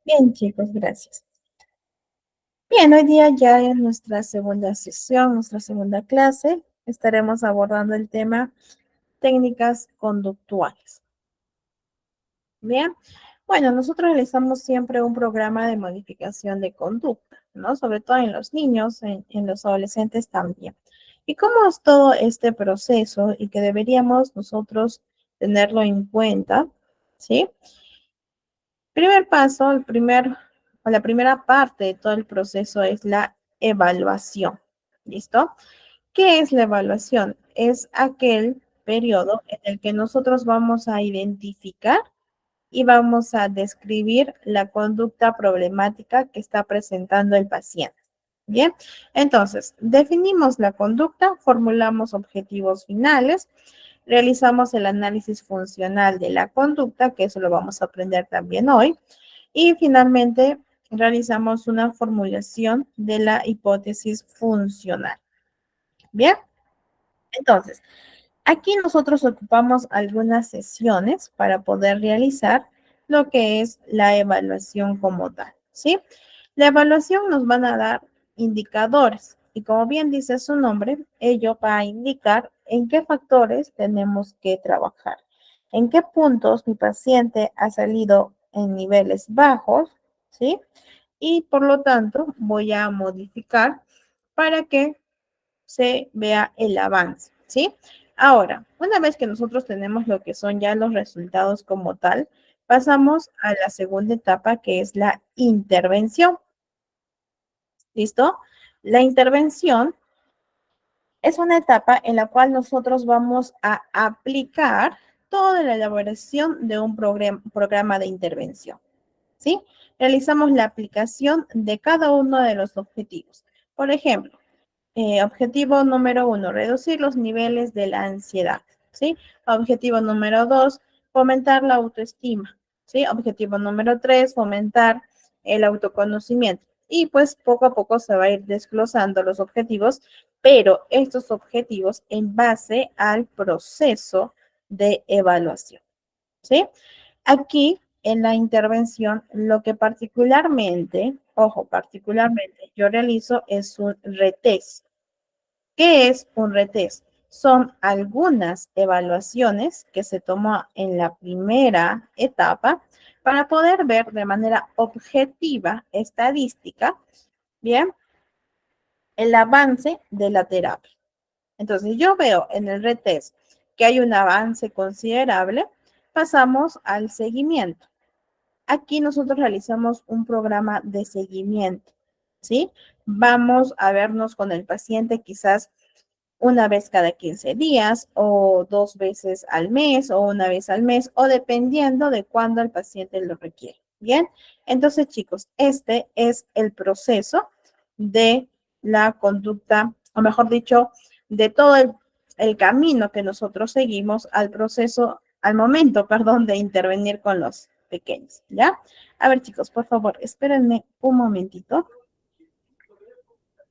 Bien, chicos, gracias. Bien, hoy día ya en nuestra segunda sesión, nuestra segunda clase, estaremos abordando el tema técnicas conductuales. Bien, bueno, nosotros realizamos siempre un programa de modificación de conducta, ¿no? Sobre todo en los niños, en los adolescentes también. ¿Y cómo es todo este proceso y que deberíamos nosotros tenerlo en cuenta? ¿Sí? Primer paso, o la primera parte de todo el proceso es la evaluación. ¿Listo? ¿Qué es la evaluación? Es aquel periodo en el que nosotros vamos a identificar y vamos a describir la conducta problemática que está presentando el paciente. Bien, entonces, definimos la conducta, formulamos objetivos finales, realizamos el análisis funcional de la conducta, que eso lo vamos a aprender también hoy, y finalmente realizamos una formulación de la hipótesis funcional. Bien, entonces, aquí nosotros ocupamos algunas sesiones para poder realizar lo que es la evaluación como tal, ¿sí? La evaluación nos van a dar indicadores y como bien dice su nombre, ello va a indicar en qué factores tenemos que trabajar, en qué puntos mi paciente ha salido en niveles bajos, ¿sí? Y por lo tanto voy a modificar para que se vea el avance, ¿sí? Ahora, una vez que nosotros tenemos lo que son ya los resultados como tal, pasamos a la segunda etapa que es la intervención, ¿listo? La intervención es una etapa en la cual nosotros vamos a aplicar toda la elaboración de un programa de intervención, ¿sí? Realizamos la aplicación de cada uno de los objetivos. Por ejemplo, objetivo número 1, reducir los niveles de la ansiedad, ¿sí? Objetivo número 2, fomentar la autoestima, ¿sí? Objetivo número 3, fomentar el autoconocimiento. Y pues poco a poco se va a ir desglosando los objetivos, pero estos objetivos en base al proceso de evaluación, ¿sí? Aquí en la intervención, lo que particularmente, ojo, particularmente yo realizo es un retest. ¿Qué es un retest? Son algunas evaluaciones que se tomó en la primera etapa para poder ver de manera objetiva, estadística, bien, el avance de la terapia. Entonces, yo veo en el retest que hay un avance considerable, pasamos al seguimiento. Aquí nosotros realizamos un programa de seguimiento, ¿sí? Vamos a vernos con el paciente quizás una vez cada 15 días o 2 veces al mes o una vez al mes o dependiendo de cuándo el paciente lo requiere. Bien, entonces chicos, este es el proceso de la conducta, o mejor dicho, de todo el camino que nosotros seguimos al proceso, al momento, perdón, de intervenir con los pequeños, ¿ya? A ver chicos, por favor, espérenme un momentito.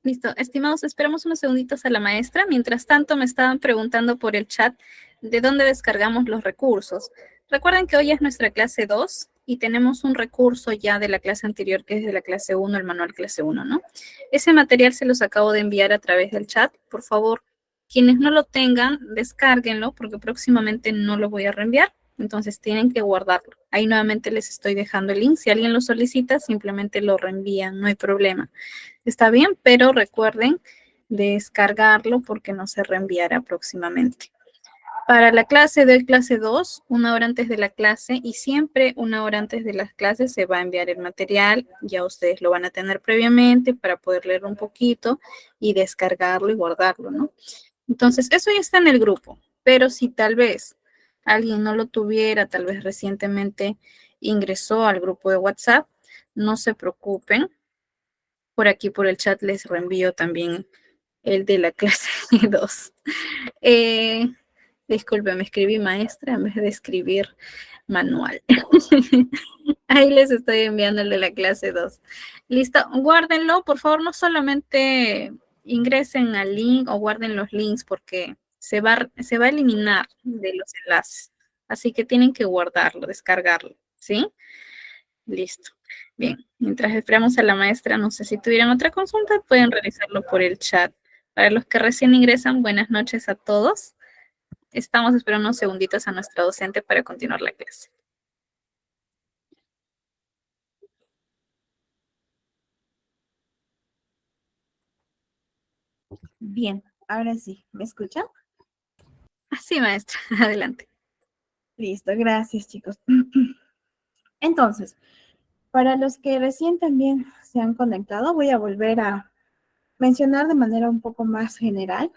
Listo, estimados, esperamos unos segunditos a la maestra. Mientras tanto, me estaban preguntando por el chat de dónde descargamos los recursos. Recuerden que hoy es nuestra clase 2 y tenemos un recurso ya de la clase anterior, que es de la clase 1, el manual clase 1, ¿no? Ese material se los acabo de enviar a través del chat. Por favor, quienes no lo tengan, descárguenlo porque próximamente no lo voy a reenviar. Entonces tienen que guardarlo. Ahí nuevamente les estoy dejando el link. Si alguien lo solicita, simplemente lo reenvían, no hay problema. Está bien, pero recuerden descargarlo porque no se reenviará próximamente. Para la clase de clase 2, una hora antes de la clase y siempre una hora antes de las clases se va a enviar el material. Ya ustedes lo van a tener previamente para poder leer un poquito y descargarlo y guardarlo, ¿no? Entonces, eso ya está en el grupo, pero si tal vez alguien no lo tuviera, tal vez recientemente ingresó al grupo de WhatsApp, no se preocupen. Por aquí, por el chat, les reenvío también el de la clase 2. Eh, Disculpe, me escribí maestra en vez de escribir manual. Ahí les estoy enviando el de la clase 2. Listo, guárdenlo, por favor, no solamente ingresen al link o guarden los links porque se va a eliminar de los enlaces. Así que tienen que guardarlo, descargarlo, ¿sí? Listo. Bien, mientras esperamos a la maestra, no sé si tuvieran otra consulta, pueden realizarlo por el chat. Para los que recién ingresan, buenas noches a todos. Estamos esperando unos segunditos a nuestra docente para continuar la clase. Bien, ahora sí, ¿me escuchan? Sí, maestra, adelante. Listo, gracias, chicos. Entonces, para los que recién también se han conectado, voy a volver a mencionar de manera un poco más general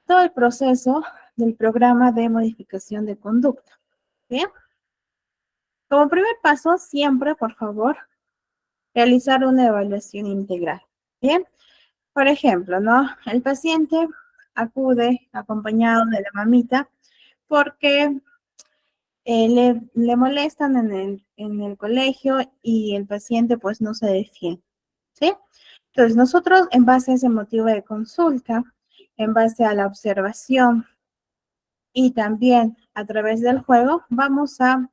todo el proceso del programa de modificación de conducta. Bien, como primer paso, siempre, por favor, realizar una evaluación integral. Bien, por ejemplo, ¿no? El paciente acude acompañado de la mamita porque le molestan en el colegio y el paciente pues no se defiende, ¿sí? Entonces nosotros en base a ese motivo de consulta, en base a la observación y también a través del juego, vamos a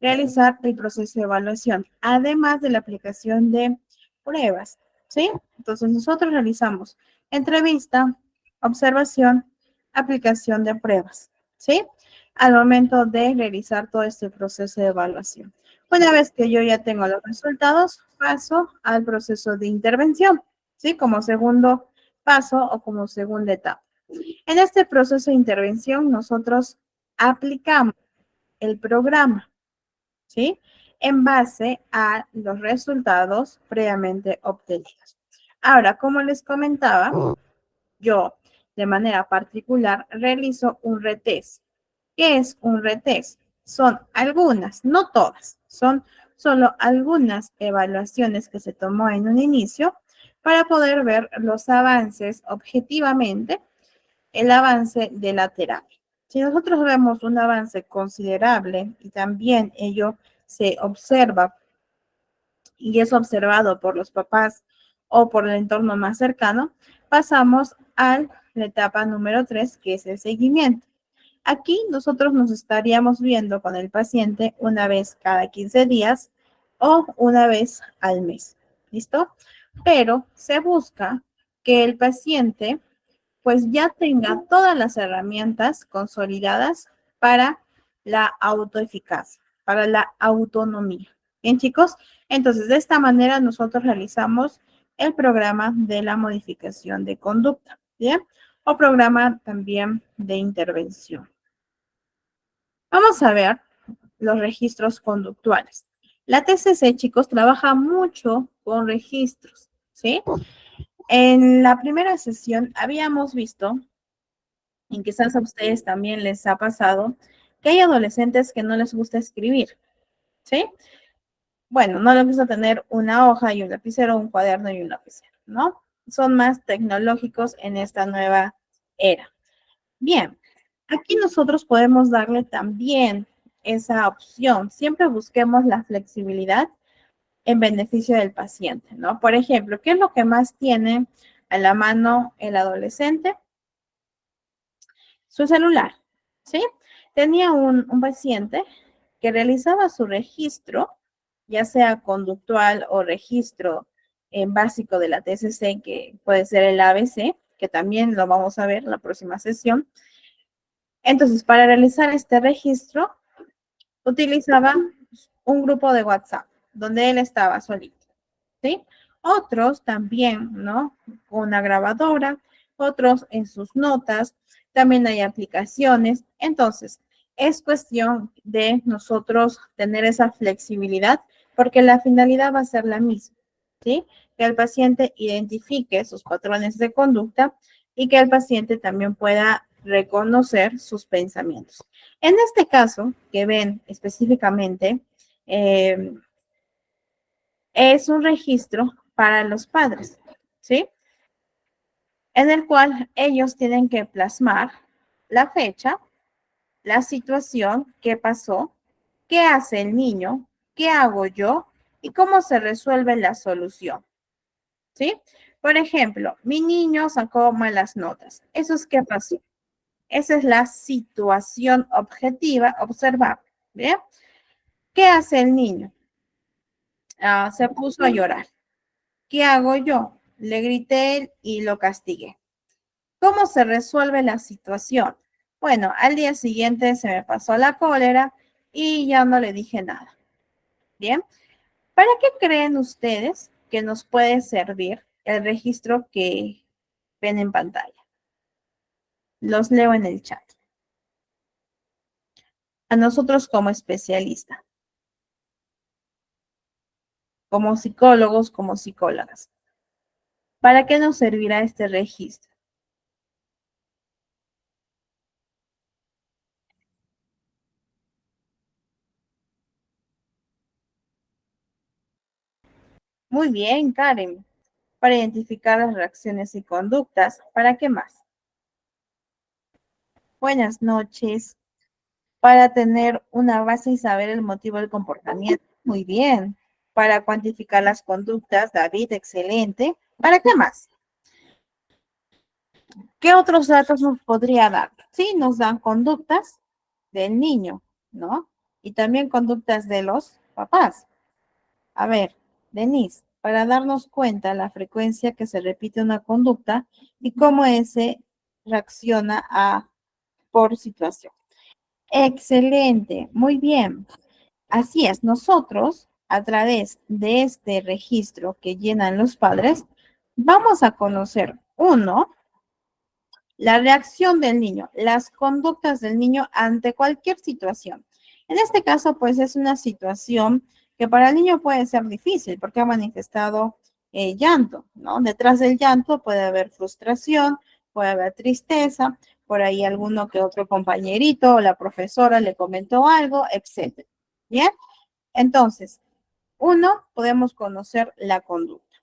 realizar el proceso de evaluación, además de la aplicación de pruebas, ¿sí? Entonces nosotros realizamos entrevista, observación, aplicación de pruebas, ¿sí? Al momento de realizar todo este proceso de evaluación. Una vez que yo ya tengo los resultados, paso al proceso de intervención, ¿sí? Como segundo paso o como segunda etapa. En este proceso de intervención, nosotros aplicamos el programa, ¿sí? En base a los resultados previamente obtenidos. Ahora, como les comentaba, yo de manera particular realizo un retest. ¿Qué es un retest? Son algunas, no todas, son solo algunas evaluaciones que se tomó en un inicio para poder ver los avances objetivamente, el avance de la terapia. Si nosotros vemos un avance considerable y también ello se observa y es observado por los papás o por el entorno más cercano, pasamos a la etapa número 3, que es el seguimiento. Aquí nosotros nos estaríamos viendo con el paciente una vez cada 15 días o una vez al mes. ¿Listo? Pero se busca que el paciente pues ya tenga todas las herramientas consolidadas para la autoeficacia, para la autonomía. Bien, chicos, entonces de esta manera nosotros realizamos el programa de la modificación de conducta, ¿bien? O programa también de intervención. Vamos a ver los registros conductuales. La TCC, chicos, trabaja mucho con registros, ¿sí? En la primera sesión habíamos visto, y quizás a ustedes también les ha pasado, que hay adolescentes que no les gusta escribir, ¿sí? Bueno, no les gusta tener una hoja y un lapicero, un cuaderno y un lapicero, ¿no? Son más tecnológicos en esta nueva era. Bien, aquí nosotros podemos darle también esa opción. Siempre busquemos la flexibilidad en beneficio del paciente, ¿no? Por ejemplo, ¿qué es lo que más tiene a la mano el adolescente? Su celular, ¿sí? Tenía un paciente que realizaba su registro, ya sea conductual o registro básico de la TCC, que puede ser el ABC, que también lo vamos a ver en la próxima sesión. Entonces, para realizar este registro, utilizaba un grupo de WhatsApp, donde él estaba solito, ¿sí? Otros también, ¿no? Con una grabadora, otros en sus notas, también hay aplicaciones. Entonces, es cuestión de nosotros tener esa flexibilidad, porque la finalidad va a ser la misma, ¿sí? Que el paciente identifique sus patrones de conducta y que el paciente también pueda reconocer sus pensamientos. En este caso, que ven específicamente, eh, es un registro para los padres, ¿sí? En el cual ellos tienen que plasmar la fecha, la situación, qué pasó, qué hace el niño, qué hago yo y cómo se resuelve la solución, ¿sí? Por ejemplo, mi niño sacó malas notas. ¿Eso es qué pasó? Esa es la situación objetiva, observable, ¿bien? ¿Qué hace el niño? Se puso a llorar. ¿Qué hago yo? Le grité y lo castigué. ¿Cómo se resuelve la situación? Bueno, al día siguiente se me pasó la cólera y ya no le dije nada. Bien, ¿para qué creen ustedes que nos puede servir el registro que ven en pantalla? Los leo en el chat. A nosotros como especialistas, como psicólogos, como psicólogas. ¿Para qué nos servirá este registro? Muy bien, Karen. Para identificar las reacciones y conductas. ¿Para qué más? Buenas noches. Para tener una base y saber el motivo del comportamiento. Muy bien. Para cuantificar las conductas. David, excelente. ¿Para qué más? ¿Qué otros datos nos podría dar? Sí, nos dan conductas del niño, ¿no? Y también conductas de los papás. A ver, Denise, para darnos cuenta la frecuencia que se repite una conducta y cómo ese reacciona a por situación. Excelente, muy bien. Así es, nosotros a través de este registro que llenan los padres, vamos a conocer uno, la reacción del niño, las conductas del niño ante cualquier situación. En este caso, pues es una situación que para el niño puede ser difícil porque ha manifestado llanto, ¿no? Detrás del llanto puede haber frustración, puede haber tristeza, por ahí alguno que otro compañerito o la profesora le comentó algo, etcétera. ¿Bien? Entonces, uno, podemos conocer la conducta.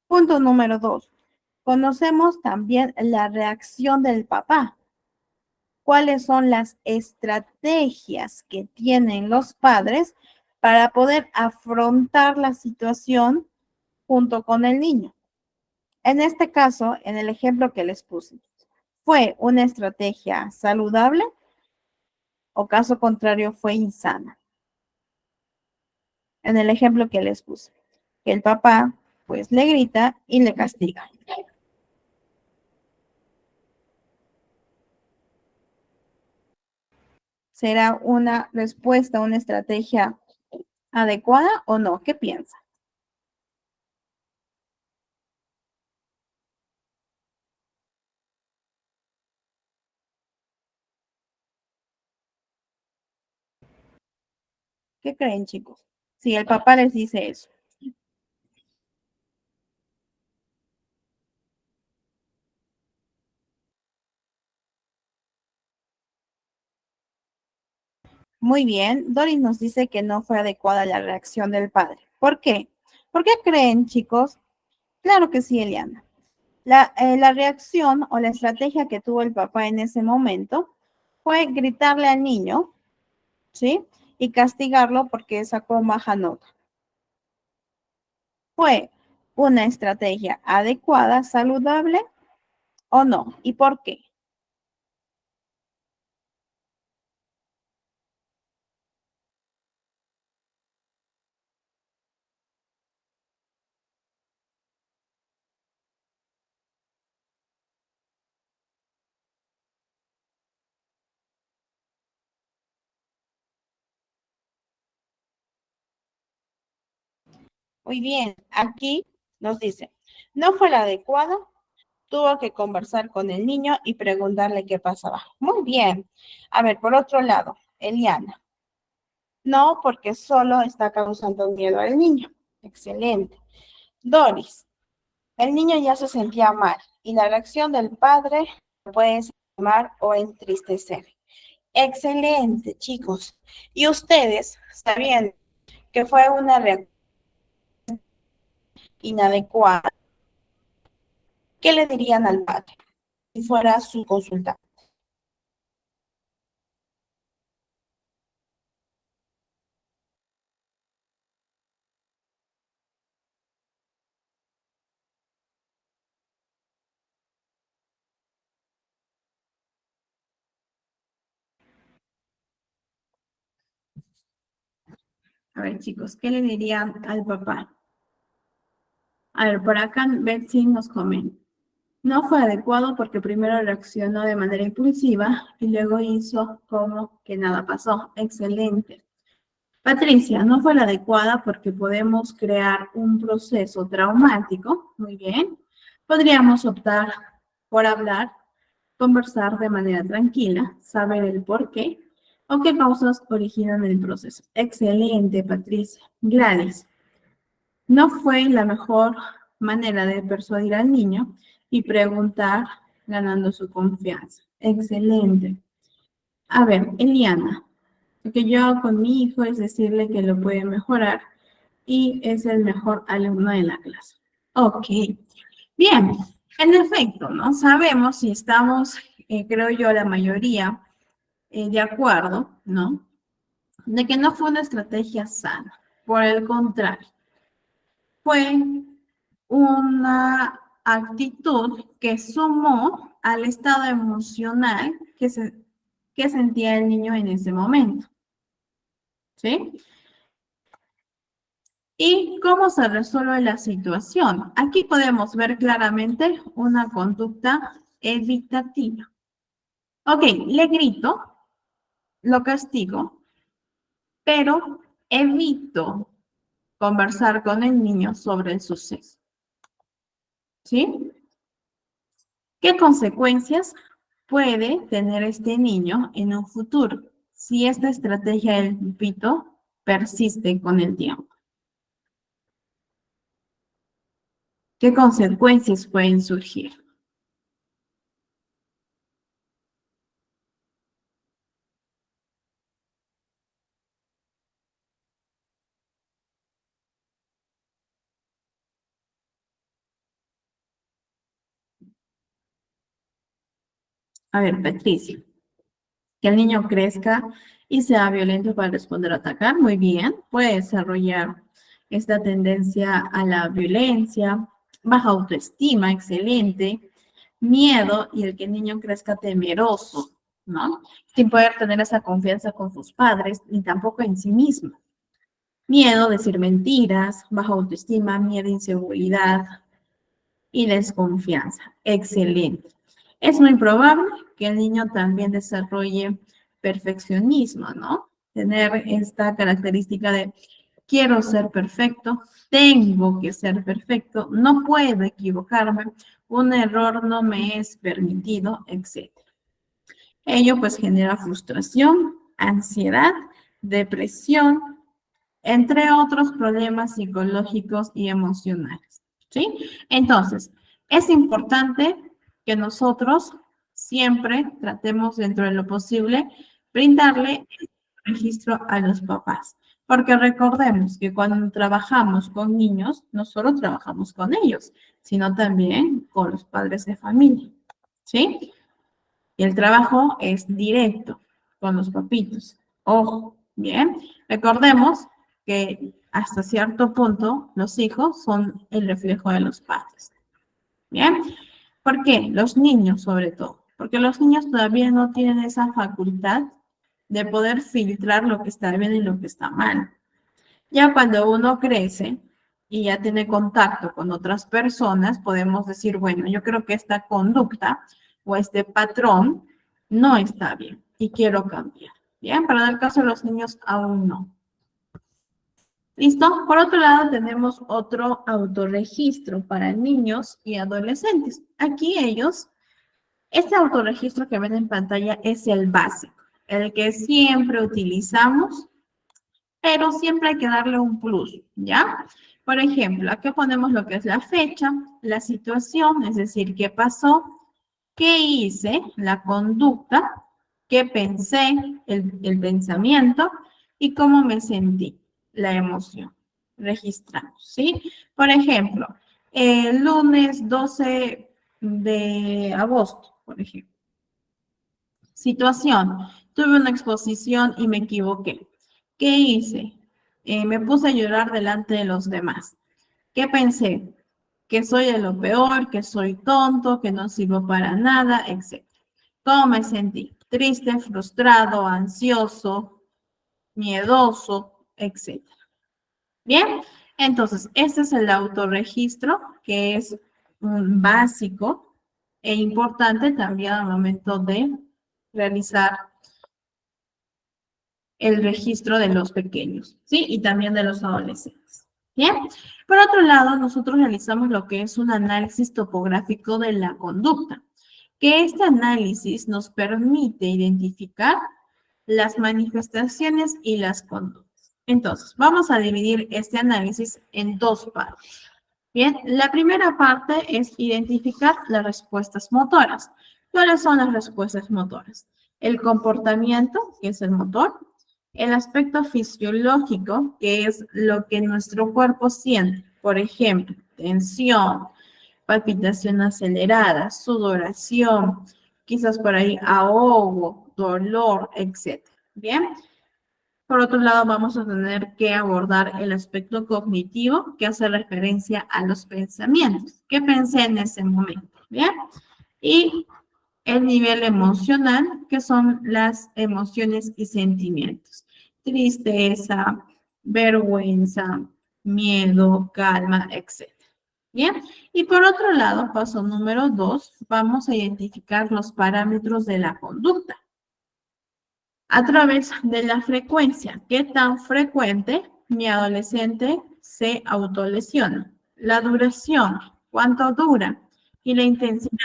Punto número dos, conocemos también la reacción del papá. ¿Cuáles son las estrategias que tienen los padres para poder afrontar la situación junto con el niño? En este caso, en el ejemplo que les puse, ¿fue una estrategia saludable o caso contrario fue insana? En el ejemplo que les puse, que el papá pues le grita y le castiga. ¿Será una respuesta, una estrategia adecuada o no? ¿Qué piensa? ¿Qué creen, chicos? Si el papá les dice eso. Muy bien, Doris nos dice que no fue adecuada la reacción del padre. ¿Por qué? ¿Por qué creen, chicos? Claro que sí, Eliana. La reacción o la estrategia que tuvo el papá en ese momento fue gritarle al niño, ¿sí? Y castigarlo porque sacó baja nota. ¿Fue una estrategia adecuada, saludable o no? ¿Y por qué? Muy bien, aquí nos dice, no fue la adecuada, tuvo que conversar con el niño y preguntarle qué pasaba. Muy bien. A ver, por otro lado, Eliana. No, porque solo está causando miedo al niño. Excelente. Doris, el niño ya se sentía mal y la reacción del padre puede llamar o entristecer. Excelente, chicos. Y ustedes, sabiendo que fue una reacción inadecuada, ¿qué le dirían al padre si fuera su consulta? A ver, chicos, ¿qué le dirían al papá? A ver, por acá Betsy nos comenta. No fue adecuado porque primero reaccionó de manera impulsiva y luego hizo como que nada pasó. Excelente. Patricia, no fue la adecuada porque podemos crear un proceso traumático. Muy bien. Podríamos optar por hablar, conversar de manera tranquila, saber el por qué o qué causas originan el proceso. Excelente, Patricia. Gladys, no fue la mejor manera de persuadir al niño y preguntar ganando su confianza. Excelente. A ver, Eliana, lo que yo hago con mi hijo es decirle que lo puede mejorar y es el mejor alumno de la clase. Ok, bien, en efecto, ¿no? Sabemos si estamos, creo yo, la mayoría de acuerdo, ¿no? De que no fue una estrategia sana. Por el contrario, fue una actitud que sumó al estado emocional que sentía el niño en ese momento. ¿Sí? ¿Y cómo se resuelve la situación? Aquí podemos ver claramente una conducta evitativa. Ok, le grito, lo castigo, pero evito conversar con el niño sobre el suceso. ¿Sí? ¿Qué consecuencias puede tener este niño en un futuro si esta estrategia del pupito persiste con el tiempo? ¿Qué consecuencias pueden surgir? A ver, Patricia, que el niño crezca y sea violento para responder o atacar, muy bien, puede desarrollar esta tendencia a la violencia, baja autoestima, excelente, miedo y el que el niño crezca temeroso, ¿no? Sin poder tener esa confianza con sus padres ni tampoco en sí mismo. Miedo, decir mentiras, baja autoestima, miedo, inseguridad y desconfianza. Excelente. Es muy probable que el niño también desarrolle perfeccionismo, ¿no? Tener esta característica de quiero ser perfecto, tengo que ser perfecto, no puedo equivocarme, un error no me es permitido, etc. Ello pues genera frustración, ansiedad, depresión, entre otros problemas psicológicos y emocionales, ¿sí? Entonces, es importante que nosotros siempre tratemos dentro de lo posible brindarle el registro a los papás, porque recordemos que cuando trabajamos con niños, no solo trabajamos con ellos, sino también con los padres de familia, ¿sí? Y el trabajo es directo con los papitos. Ojo, bien. Recordemos que hasta cierto punto los hijos son el reflejo de los padres. Bien. ¿Por qué? Los niños sobre todo. Porque los niños todavía no tienen esa facultad de poder filtrar lo que está bien y lo que está mal. Ya cuando uno crece y ya tiene contacto con otras personas, podemos decir, bueno, yo creo que esta conducta o este patrón no está bien y quiero cambiar. Bien, para dar caso a los niños aún no. ¿Listo? Por otro lado, tenemos otro autorregistro para niños y adolescentes. Aquí este autorregistro que ven en pantalla es el básico, el que siempre utilizamos, pero siempre hay que darle un plus, ¿ya? Por ejemplo, aquí ponemos lo que es la fecha, la situación, es decir, qué pasó, qué hice, la conducta, qué pensé, el pensamiento y cómo me sentí, la emoción. Registramos, ¿sí? Por ejemplo, el lunes 12 de agosto, por ejemplo. Situación, tuve una exposición y me equivoqué. ¿Qué hice? Me puse a llorar delante de los demás. ¿Qué pensé? Que soy de lo peor, que soy tonto, que no sirvo para nada, etc. ¿Cómo me sentí? Triste, frustrado, ansioso, miedoso, etc. Bien, entonces, este es el autorregistro, que es un básico e importante también al momento de realizar el registro de los pequeños, ¿sí? Y también de los adolescentes. Bien, por otro lado, nosotros realizamos lo que es un análisis topográfico de la conducta, que este análisis nos permite identificar las manifestaciones y las conductas. Entonces, vamos a dividir este análisis en dos partes. Bien, la primera parte es identificar las respuestas motoras. ¿Cuáles son las respuestas motoras? El comportamiento, que es el motor, el aspecto fisiológico, que es lo que nuestro cuerpo siente, por ejemplo, tensión, palpitación acelerada, sudoración, quizás por ahí ahogo, dolor, etc. Bien. Por otro lado, vamos a tener que abordar el aspecto cognitivo, que hace referencia a los pensamientos. ¿Qué pensé en ese momento? Bien. Y el nivel emocional, que son las emociones y sentimientos. Tristeza, vergüenza, miedo, calma, etc. Bien, y por otro lado, paso número 2, vamos a identificar los parámetros de la conducta a través de la frecuencia. ¿Qué tan frecuente mi adolescente se autolesiona? La duración, ¿cuánto dura? Y la intensidad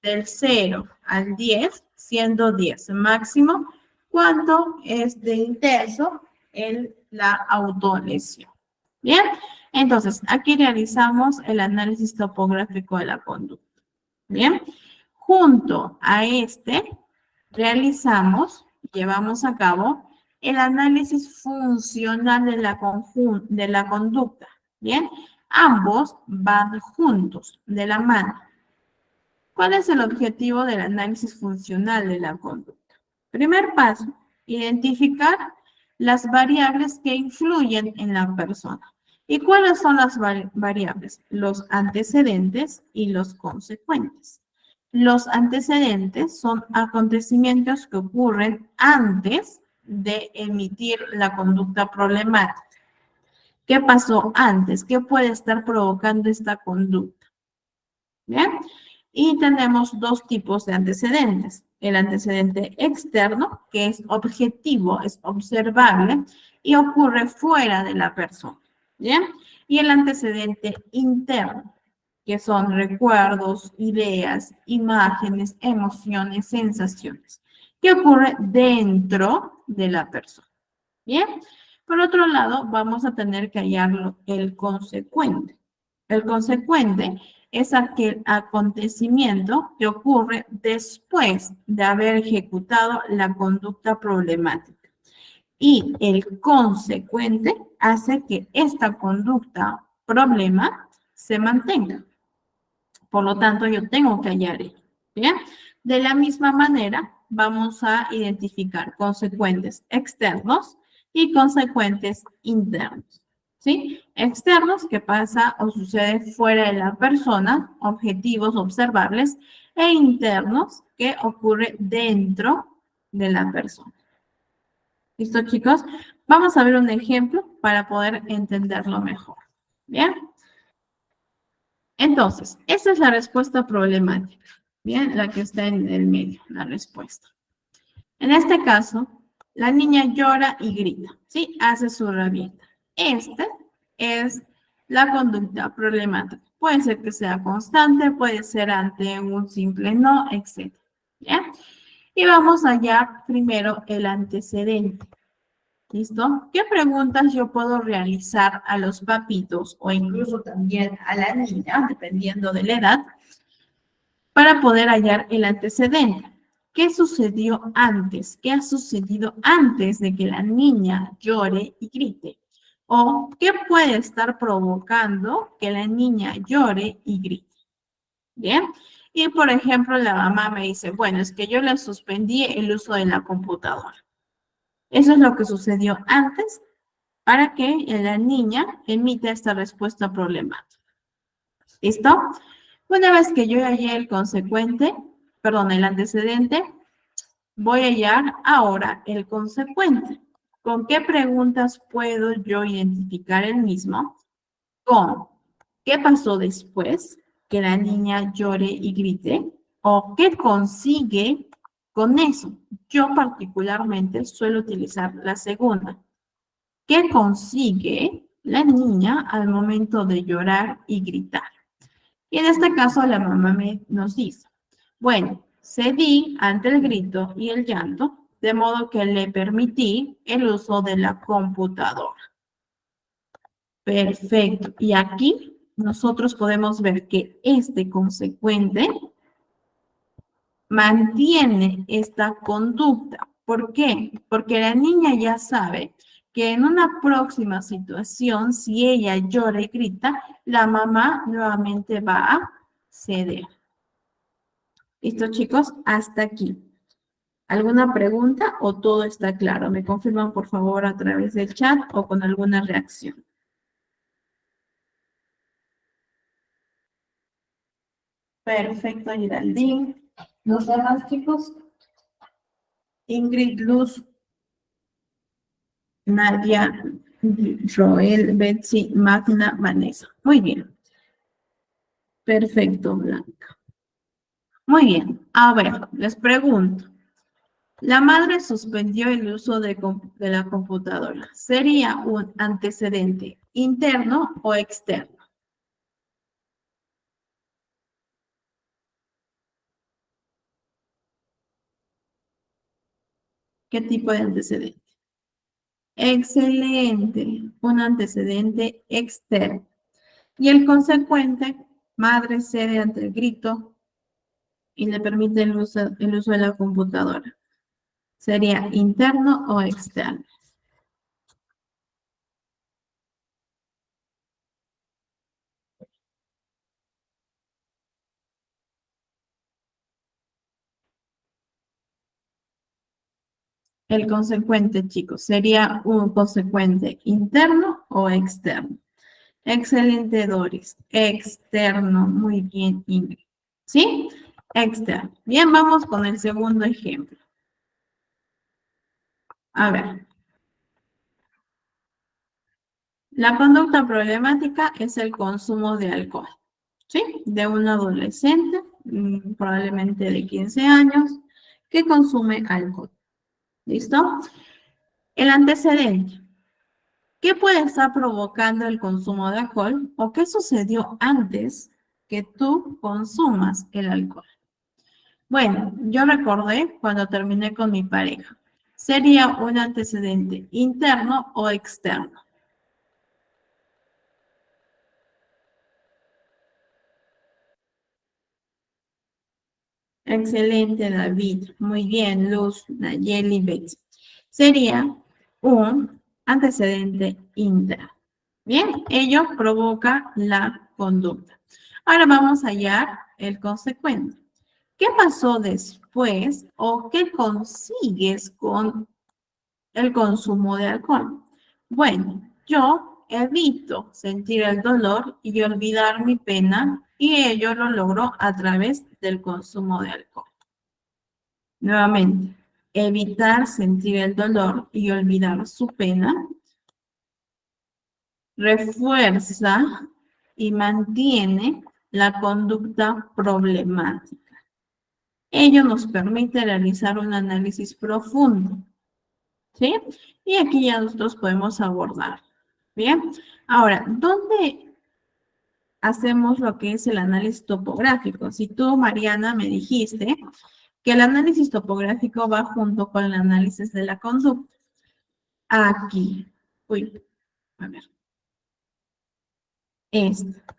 del 0 al 10, siendo 10 máximo, ¿cuánto es de intenso en la autolesión? Bien, entonces aquí realizamos el análisis topográfico de la conducta. Bien, junto a este llevamos a cabo el análisis funcional de la conducta. Bien, ambos van juntos, de la mano. ¿Cuál es el objetivo del análisis funcional de la conducta? Primer paso, identificar las variables que influyen en la persona. ¿Y cuáles son las variables? Los antecedentes y los consecuentes. Los antecedentes son acontecimientos que ocurren antes de emitir la conducta problemática. ¿Qué pasó antes? ¿Qué puede estar provocando esta conducta? ¿Bien? Y tenemos dos tipos de antecedentes. El antecedente externo, que es objetivo, es observable y ocurre fuera de la persona. ¿Bien? Y el antecedente interno, que son recuerdos, ideas, imágenes, emociones, sensaciones, que ocurre dentro de la persona. ¿Bien? Por otro lado, vamos a tener que hallar el consecuente. El consecuente es aquel acontecimiento que ocurre después de haber ejecutado la conducta problemática. Y el consecuente hace que esta conducta problema se mantenga. Por lo tanto, yo tengo que hallar ello. ¿Bien? De la misma manera, vamos a identificar consecuentes externos y consecuentes internos. ¿Sí? Externos, que pasa o sucede fuera de la persona, objetivos observables, e internos, que ocurre dentro de la persona. ¿Listo, chicos? Vamos a ver un ejemplo para poder entenderlo mejor. ¿Bien? Entonces, esa es la respuesta problemática. Bien, la que está en el medio, la respuesta. En este caso, la niña llora y grita, ¿sí? Hace su rabieta. Esta es la conducta problemática. Puede ser que sea constante, puede ser ante un simple no, etc. ¿Bien? Y vamos a hallar primero el antecedente. ¿Listo? ¿Qué preguntas yo puedo realizar a los papitos o incluso también a la niña, dependiendo de la edad, para poder hallar el antecedente? ¿Qué sucedió antes? ¿Qué ha sucedido antes de que la niña llore y grite? ¿O qué puede estar provocando que la niña llore y grite? ¿Bien? Y por ejemplo, la mamá me dice, bueno, es que yo le suspendí el uso de la computadora. Eso es lo que sucedió antes para que la niña emita esta respuesta problemática. ¿Listo? Una vez que yo hallé el antecedente, voy a hallar ahora el consecuente. ¿Con qué preguntas puedo yo identificar el mismo? Con ¿qué pasó después que la niña llore y grite? ¿O qué consigue con eso? Yo particularmente suelo utilizar la segunda. ¿Qué consigue la niña al momento de llorar y gritar? Y en este caso la mamá nos dice, bueno, cedí ante el grito y el llanto, de modo que le permití el uso de la computadora. Perfecto. Y aquí nosotros podemos ver que este consecuente mantiene esta conducta. ¿Por qué? Porque la niña ya sabe que en una próxima situación, si ella llora y grita, la mamá nuevamente va a ceder. ¿Listo, chicos? Hasta aquí. ¿Alguna pregunta o todo está claro? Me confirman, por favor, a través del chat o con alguna reacción. Perfecto, Geraldine. ¿Los demás, chicos? Ingrid, Luz, Nadia, Joel, Betsy, Magna, Vanessa. Muy bien. Perfecto, Blanca. Muy bien. A ver, les pregunto. La madre suspendió el uso de la computadora. ¿Sería un antecedente interno o externo? ¿Qué tipo de antecedente? Excelente. Un antecedente externo. Y el consecuente, madre cede ante el grito y le permite el uso de la computadora. ¿Sería interno o externo? El consecuente, chicos, ¿sería un consecuente interno o externo? Excelente, Doris. Externo. Muy bien, Ingrid. ¿Sí? Externo. Bien, vamos con el segundo ejemplo. A ver. La conducta problemática es el consumo de alcohol. ¿Sí? De un adolescente, probablemente de 15 años, que consume alcohol. ¿Listo? El antecedente. ¿Qué puede estar provocando el consumo de alcohol o qué sucedió antes que tú consumas el alcohol? Bueno, yo recordé cuando terminé con mi pareja. ¿Sería un antecedente interno o externo? Excelente, David. Muy bien, Luz, Nayeli, Betsy. Sería un antecedente interno. Bien, ello provoca la conducta. Ahora vamos a hallar el consecuente. ¿Qué pasó después o qué consigues con el consumo de alcohol? Bueno, yo evito sentir el dolor y olvidar mi pena y ello lo logro a través del consumo de alcohol. Nuevamente, evitar sentir el dolor y olvidar su pena refuerza y mantiene la conducta problemática. Ello nos permite realizar un análisis profundo, ¿sí? Y aquí ya nosotros podemos abordar. Bien, ahora, ¿dónde hacemos lo que es el análisis topográfico? Si tú, Mariana, me dijiste que el análisis topográfico va junto con el análisis de la conducta. Aquí, uy, a ver.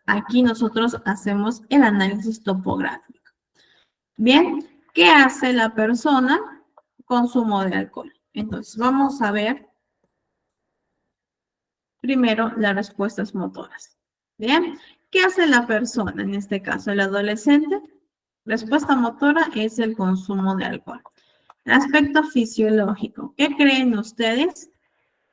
Aquí nosotros hacemos el análisis topográfico. Bien, ¿qué hace la persona? Consumo de alcohol. Entonces, vamos a ver primero las respuestas motoras. Bien, ¿qué hace la persona? En este caso, el adolescente. Respuesta motora es el consumo de alcohol. El aspecto fisiológico. ¿Qué creen ustedes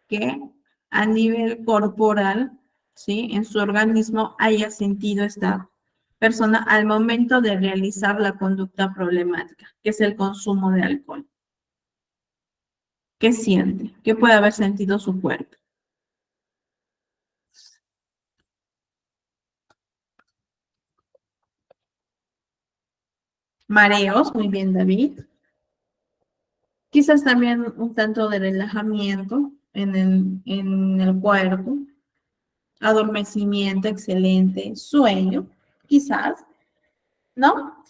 que a nivel corporal, ¿sí? En su organismo haya sentido esta persona al momento de realizar la conducta problemática, que es el consumo de alcohol? ¿Qué siente? ¿Qué puede haber sentido su cuerpo? Mareos, muy bien, David. Quizás también un tanto de relajamiento en el cuerpo. Adormecimiento, excelente. Sueño, quizás, ¿no?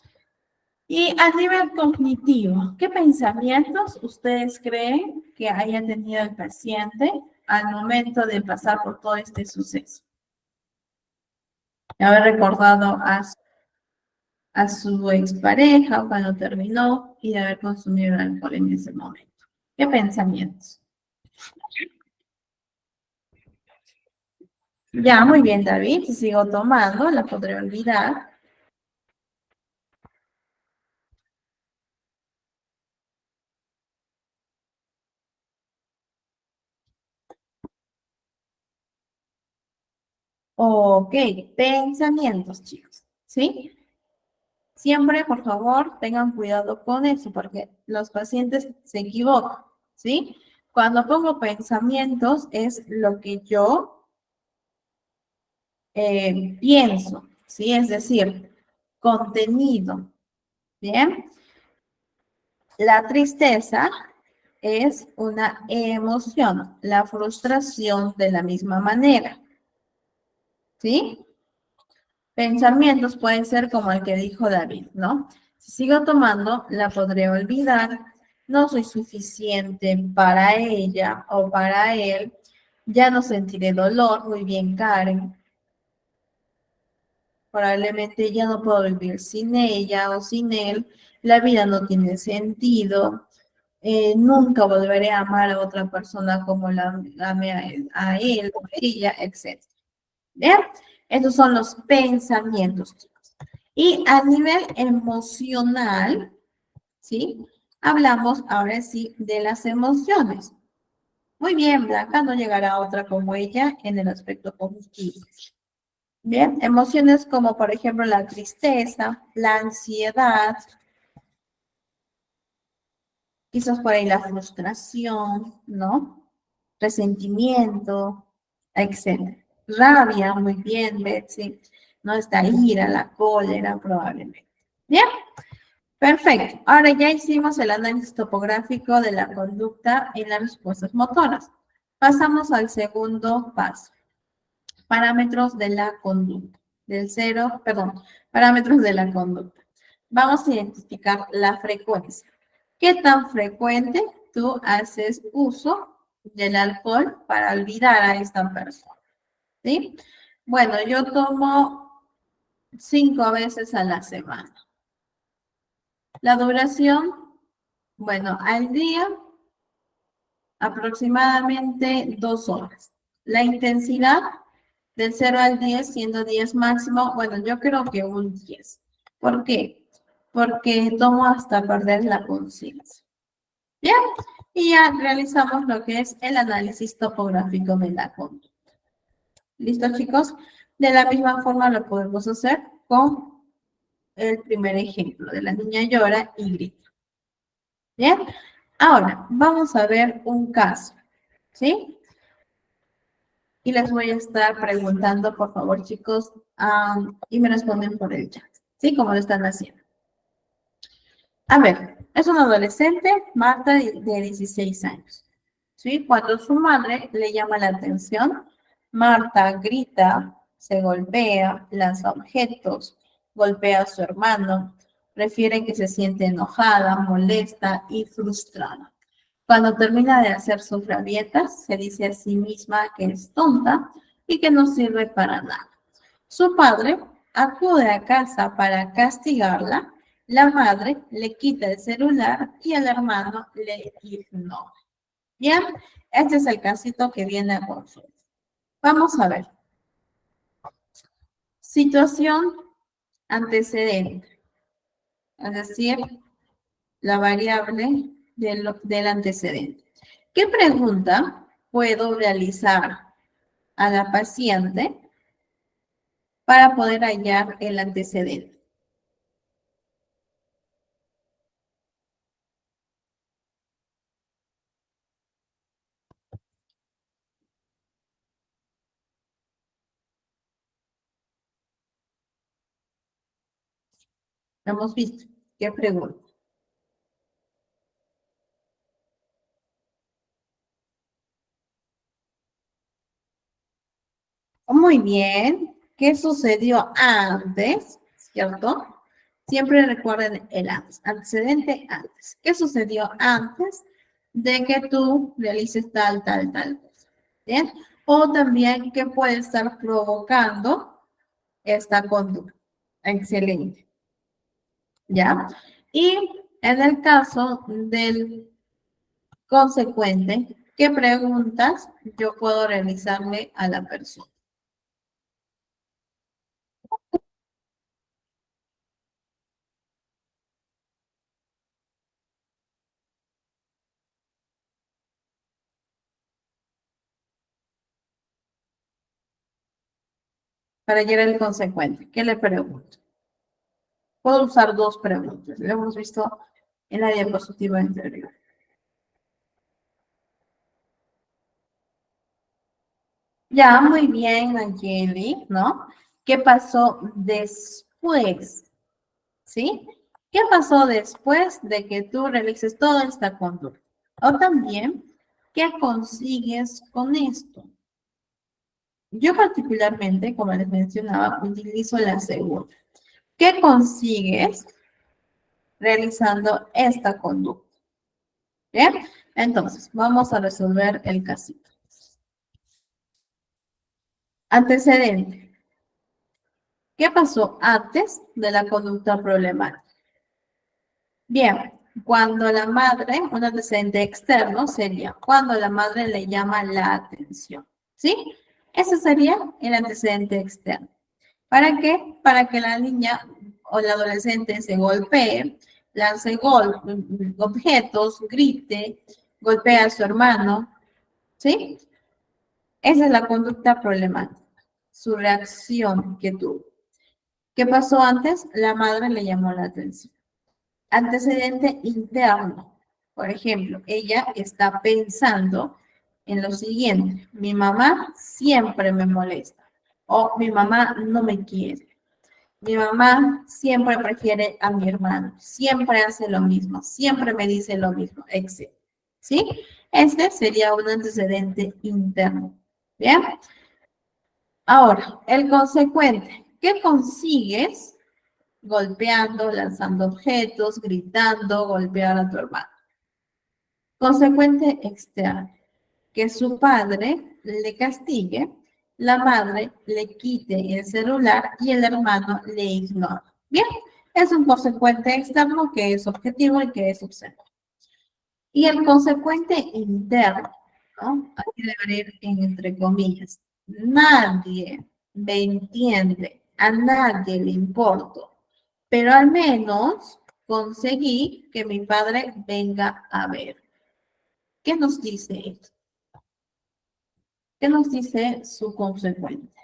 Y a nivel cognitivo, ¿qué pensamientos ustedes creen que haya tenido el paciente al momento de pasar por todo este suceso? De haber recordado a su expareja cuando terminó y de haber consumido alcohol en ese momento. ¿Qué pensamientos? Ya, muy bien, David. Si sigo tomando, la podré olvidar. Ok, pensamientos, chicos. ¿Sí? Siempre, por favor, tengan cuidado con eso, porque los pacientes se equivocan, ¿sí? Cuando pongo pensamientos es lo que yo pienso, ¿sí? Es decir, contenido, ¿bien? La tristeza es una emoción, la frustración de la misma manera, ¿sí? Pensamientos pueden ser como el que dijo David, ¿no? Si sigo tomando, la podré olvidar, no soy suficiente para ella o para él, ya no sentiré dolor, muy bien, Karen. Probablemente ya no puedo vivir sin ella o sin él, la vida no tiene sentido, nunca volveré a amar a otra persona como la amé a él o a ella, etc. ¿Bien? Esos son los pensamientos, chicos. Y a nivel emocional, ¿sí? Hablamos ahora sí de las emociones. Muy bien, Blanca, no llegará otra como ella en el aspecto cognitivo. Bien, emociones como por ejemplo la tristeza, la ansiedad, quizás por ahí la frustración, ¿no? Resentimiento, etc. Rabia, muy bien, Betsy. No está ira, la cólera, probablemente. Bien, perfecto. Ahora ya hicimos el análisis topográfico de la conducta en las respuestas motoras. Pasamos al segundo paso. Parámetros de la conducta. Parámetros de la conducta. Vamos a identificar la frecuencia. ¿Qué tan frecuente tú haces uso del alcohol para olvidar a esta persona? ¿Sí? Bueno, yo tomo 5 veces a la semana. La duración, bueno, al día aproximadamente 2 horas. La intensidad del 0 al 10, siendo 10 máximo, bueno, yo creo que un 10. ¿Por qué? Porque tomo hasta perder la conciencia. Bien, y ya realizamos lo que es el análisis topográfico de la conducta. ¿Listo, chicos? De la misma forma lo podemos hacer con el primer ejemplo de la niña llora y grita. Bien, ahora vamos a ver un caso, ¿sí? Y les voy a estar preguntando, por favor, chicos, y me responden por el chat, ¿sí? Como lo están haciendo. A ver, es una adolescente, Marta, de 16 años. ¿Sí? Cuando su madre le llama la atención, Marta grita, se golpea, lanza objetos, golpea a su hermano, refiere que se siente enojada, molesta y frustrada. Cuando termina de hacer sus rabietas, se dice a sí misma que es tonta y que no sirve para nada. Su padre acude a casa para castigarla, la madre le quita el celular y el hermano le ignora. Bien, este es el casito que viene a consulta. Vamos a ver. Situación antecedente, es decir, la variable del antecedente. ¿Qué pregunta puedo realizar a la paciente para poder hallar el antecedente? Hemos visto. ¿Qué pregunta? Muy bien. ¿Qué sucedió antes? ¿Cierto? Siempre recuerden el antes, antecedente antes. ¿Qué sucedió antes de que tú realices tal cosa? ¿Bien? O también, ¿qué puede estar provocando esta conducta? Excelente. ¿Ya? Y en el caso del consecuente, ¿qué preguntas yo puedo realizarle a la persona? Para llegar al consecuente, ¿qué le pregunto? Puedo usar dos preguntas. Lo hemos visto en la diapositiva anterior. Ya, muy bien, Nayeli, ¿no? ¿Qué pasó después? ¿Sí? ¿Qué pasó después de que tú realices toda esta conducta? O también, ¿qué consigues con esto? Yo particularmente, como les mencionaba, utilizo la segunda. ¿Qué consigues realizando esta conducta? ¿Bien? Entonces, vamos a resolver el casito. Antecedente. ¿Qué pasó antes de la conducta problemática? Bien, cuando la madre, un antecedente externo sería cuando la madre le llama la atención. ¿Sí? Ese sería el antecedente externo. ¿Para qué? Para que la niña o el adolescente se golpee, lance objetos, grite, golpee a su hermano. ¿Sí? Esa es la conducta problemática, su reacción que tuvo. ¿Qué pasó antes? La madre le llamó la atención. Antecedente interno. Por ejemplo, ella está pensando en lo siguiente: mi mamá siempre me molesta, o mi mamá no me quiere, mi mamá siempre prefiere a mi hermano, siempre hace lo mismo, siempre me dice lo mismo, etc. ¿Sí? Este sería un antecedente interno. ¿Bien? Ahora, el consecuente. ¿Qué consigues golpeando, lanzando objetos, gritando, golpear a tu hermano? Consecuente externo. Que su padre le castigue, la madre le quite el celular y el hermano le ignora. Bien, es un consecuente externo que es objetivo y que es observado. Y el consecuente interno, ¿no? Aquí debe ir en entre comillas. Nadie me entiende, a nadie le importo, pero al menos conseguí que mi padre venga a ver. ¿Qué nos dice esto? ¿Qué nos dice su consecuente?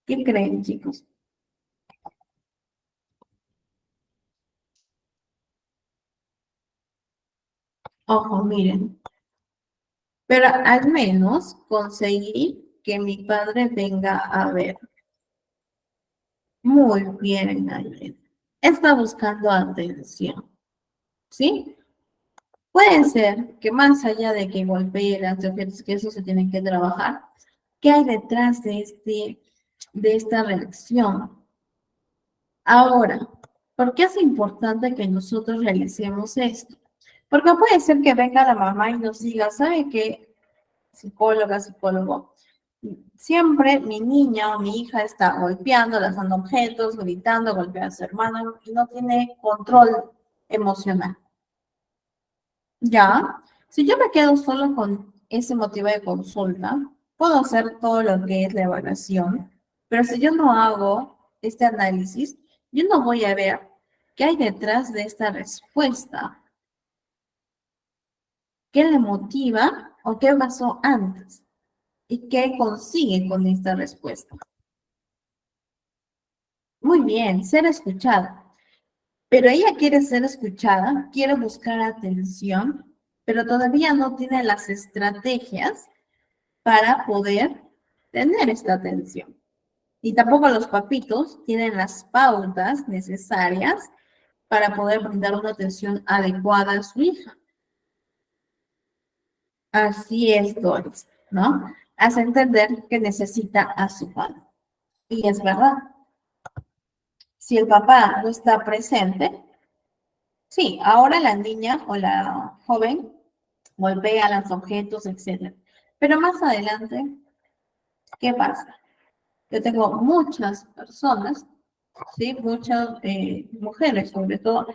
¿Qué creen, chicos? Ojo, miren, pero al menos conseguí que mi padre venga a ver. Muy bien, Nayen. Está buscando atención, ¿sí? Puede ser que más allá de que golpee las objetos, que eso se tiene que trabajar, ¿qué hay detrás de esta reacción? Ahora, ¿por qué es importante que nosotros realicemos esto? Porque puede ser que venga la mamá y nos diga, ¿sabe qué? Psicóloga, psicólogo, siempre mi niña o mi hija está golpeando, lanzando objetos, gritando, golpeando a su hermano y no tiene control emocional. Ya, si yo me quedo solo con ese motivo de consulta, puedo hacer todo lo que es la evaluación, pero si yo no hago este análisis, yo no voy a ver qué hay detrás de esta respuesta, qué le motiva o qué pasó antes. ¿Y qué consigue con esta respuesta? Muy bien, ser escuchada. Pero ella quiere ser escuchada, quiere buscar atención, pero todavía no tiene las estrategias para poder tener esta atención. Y tampoco los papitos tienen las pautas necesarias para poder brindar una atención adecuada a su hija. Así es, Doris, ¿no? Hace entender que necesita a su padre. Y es verdad. Si el papá no está presente, sí, ahora la niña o la joven golpea los objetos, etc. Pero más adelante, ¿qué pasa? Yo tengo muchas personas, ¿sí? Muchas mujeres sobre todo,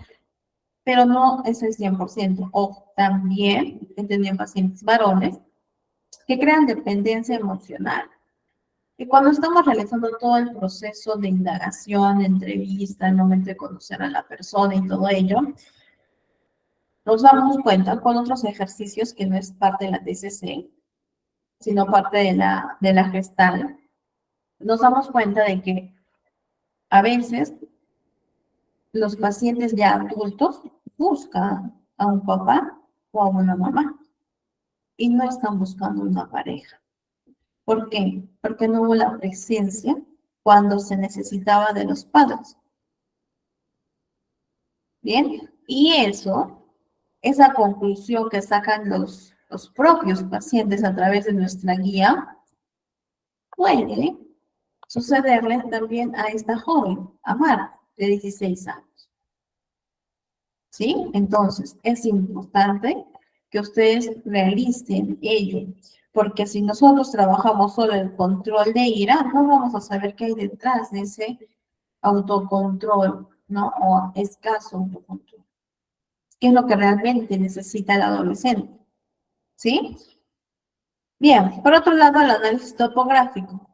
pero no es el 100%. O también he tenido pacientes varones que crean dependencia emocional. Y cuando estamos realizando todo el proceso de indagación, entrevista, el momento de conocer a la persona y todo ello, nos damos cuenta con otros ejercicios que no es parte de la TCC, sino parte de la gestal, nos damos cuenta de que a veces los pacientes ya adultos buscan a un papá o a una mamá y no están buscando una pareja. ¿Por qué? Porque no hubo la presencia cuando se necesitaba de los padres. Bien, y eso, esa conclusión que sacan los propios pacientes a través de nuestra guía, puede sucederle también a esta joven, a Mara, de 16 años. ¿Sí? Entonces, es importante que ustedes realicen ello, porque si nosotros trabajamos solo el control de ira, no vamos a saber qué hay detrás de ese autocontrol, ¿no? O escaso autocontrol. ¿Qué es lo que realmente necesita el adolescente? ¿Sí? Bien, por otro lado, el análisis topográfico.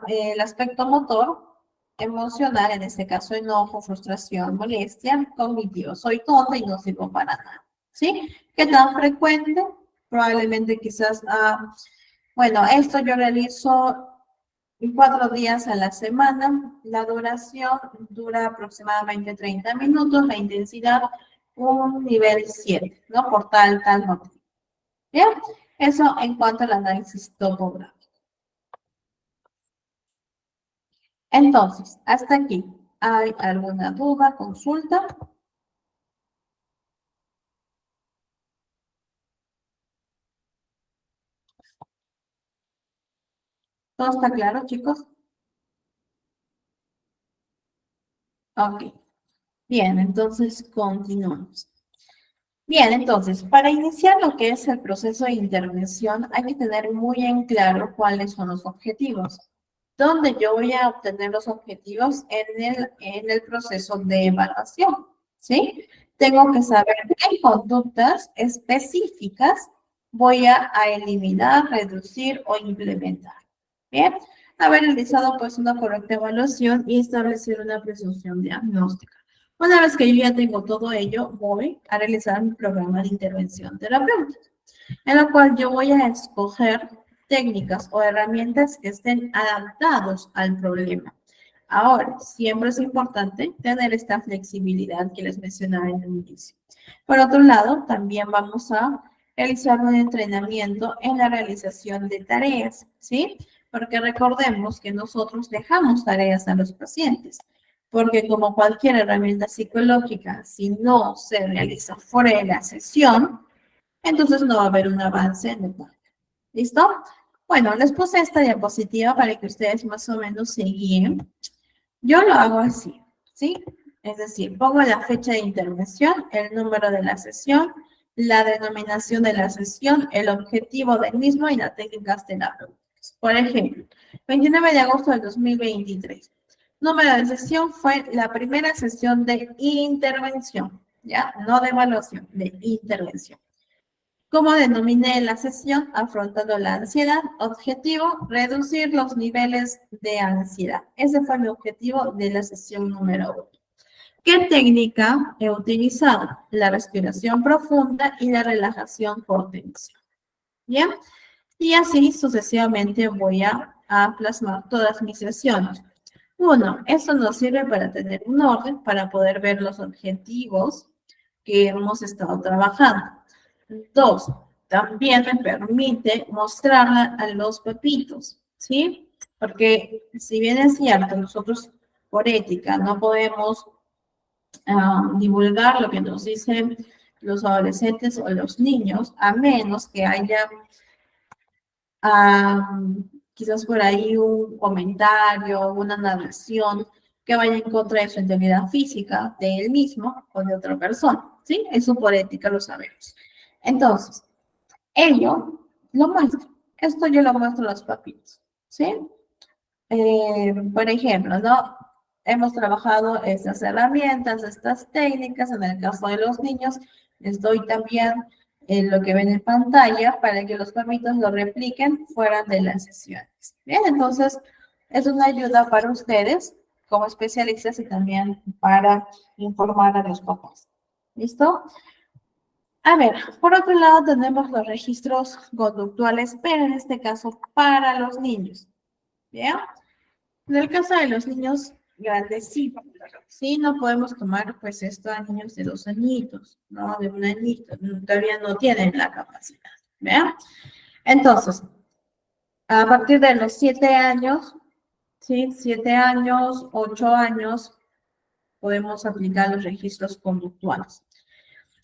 El aspecto motor, emocional, en este caso enojo, frustración, molestia, cognitivo. Soy tonta y no sirvo para nada. ¿Sí? ¿Qué tan frecuente? Probablemente quizás, bueno, esto yo realizo 4 días a la semana. La duración dura aproximadamente 30 minutos. La intensidad, un nivel 7, ¿no? Por tal motivo. Bien, eso en cuanto al análisis topográfico. Entonces, hasta aquí, ¿hay alguna duda, consulta? ¿Todo está claro, chicos? Ok. Bien, entonces continuamos. Bien, entonces, para iniciar lo que es el proceso de intervención, hay que tener muy en claro cuáles son los objetivos. ¿Dónde yo voy a obtener los objetivos en el proceso de evaluación? ¿Sí? Tengo que saber qué conductas específicas voy a eliminar, reducir o implementar. Bien, haber realizado pues una correcta evaluación y establecer una presunción diagnóstica. Una vez que yo ya tengo todo ello, voy a realizar mi programa de intervención terapéutica, en la cual yo voy a escoger técnicas o herramientas que estén adaptados al problema. Ahora, siempre es importante tener esta flexibilidad que les mencionaba en el inicio. Por otro lado, también vamos a realizar un entrenamiento en la realización de tareas, ¿sí? Porque recordemos que nosotros dejamos tareas a los pacientes, porque como cualquier herramienta psicológica, si no se realiza fuera de la sesión, entonces no va a haber un avance en el plan. ¿Listo? Bueno, les puse esta diapositiva para que ustedes más o menos se guíen. Yo lo hago así, ¿sí? Es decir, pongo la fecha de intervención, el número de la sesión, la denominación de la sesión, el objetivo del mismo y las técnicas terapéuticas. Por ejemplo, 29 de agosto del 2023. Número de sesión fue la primera sesión de intervención, ¿ya? No de evaluación, de intervención. ¿Cómo denominé la sesión? Afrontando la ansiedad. Objetivo, reducir los niveles de ansiedad. Ese fue mi objetivo de la sesión número 1. ¿Qué técnica he utilizado? La respiración profunda y la relajación por tensión. Bien. Y así sucesivamente voy a plasmar todas mis sesiones. Uno, esto nos sirve para tener un orden, para poder ver los objetivos que hemos estado trabajando. Dos, también me permite mostrar a los pepitos, ¿sí? Porque si bien es cierto, nosotros por ética no podemos divulgar lo que nos dicen los adolescentes o los niños, a menos que haya quizás por ahí un comentario, una narración que vaya en contra de su integridad física, de él mismo o de otra persona, ¿sí? Eso por ética lo sabemos. Entonces, ello lo muestro. Esto yo lo muestro a los papitos, ¿sí? Por ejemplo, ¿no? Hemos trabajado estas herramientas, estas técnicas. En el caso de los niños, les doy también lo que ven en pantalla para que los papitos lo repliquen fuera de las sesiones. Bien, entonces es una ayuda para ustedes como especialistas y también para informar a los papás. ¿Listo? A ver, por otro lado tenemos los registros conductuales, pero en este caso para los niños. ¿Bien? En el caso de los niños grandecitos, sí, no podemos tomar pues esto a niños de 2 añitos, ¿no? De 1 añito, todavía no tienen la capacidad, ¿vean? Entonces, a partir de los 7 años, ¿sí? 7 años, 8 años, podemos aplicar los registros conductuales.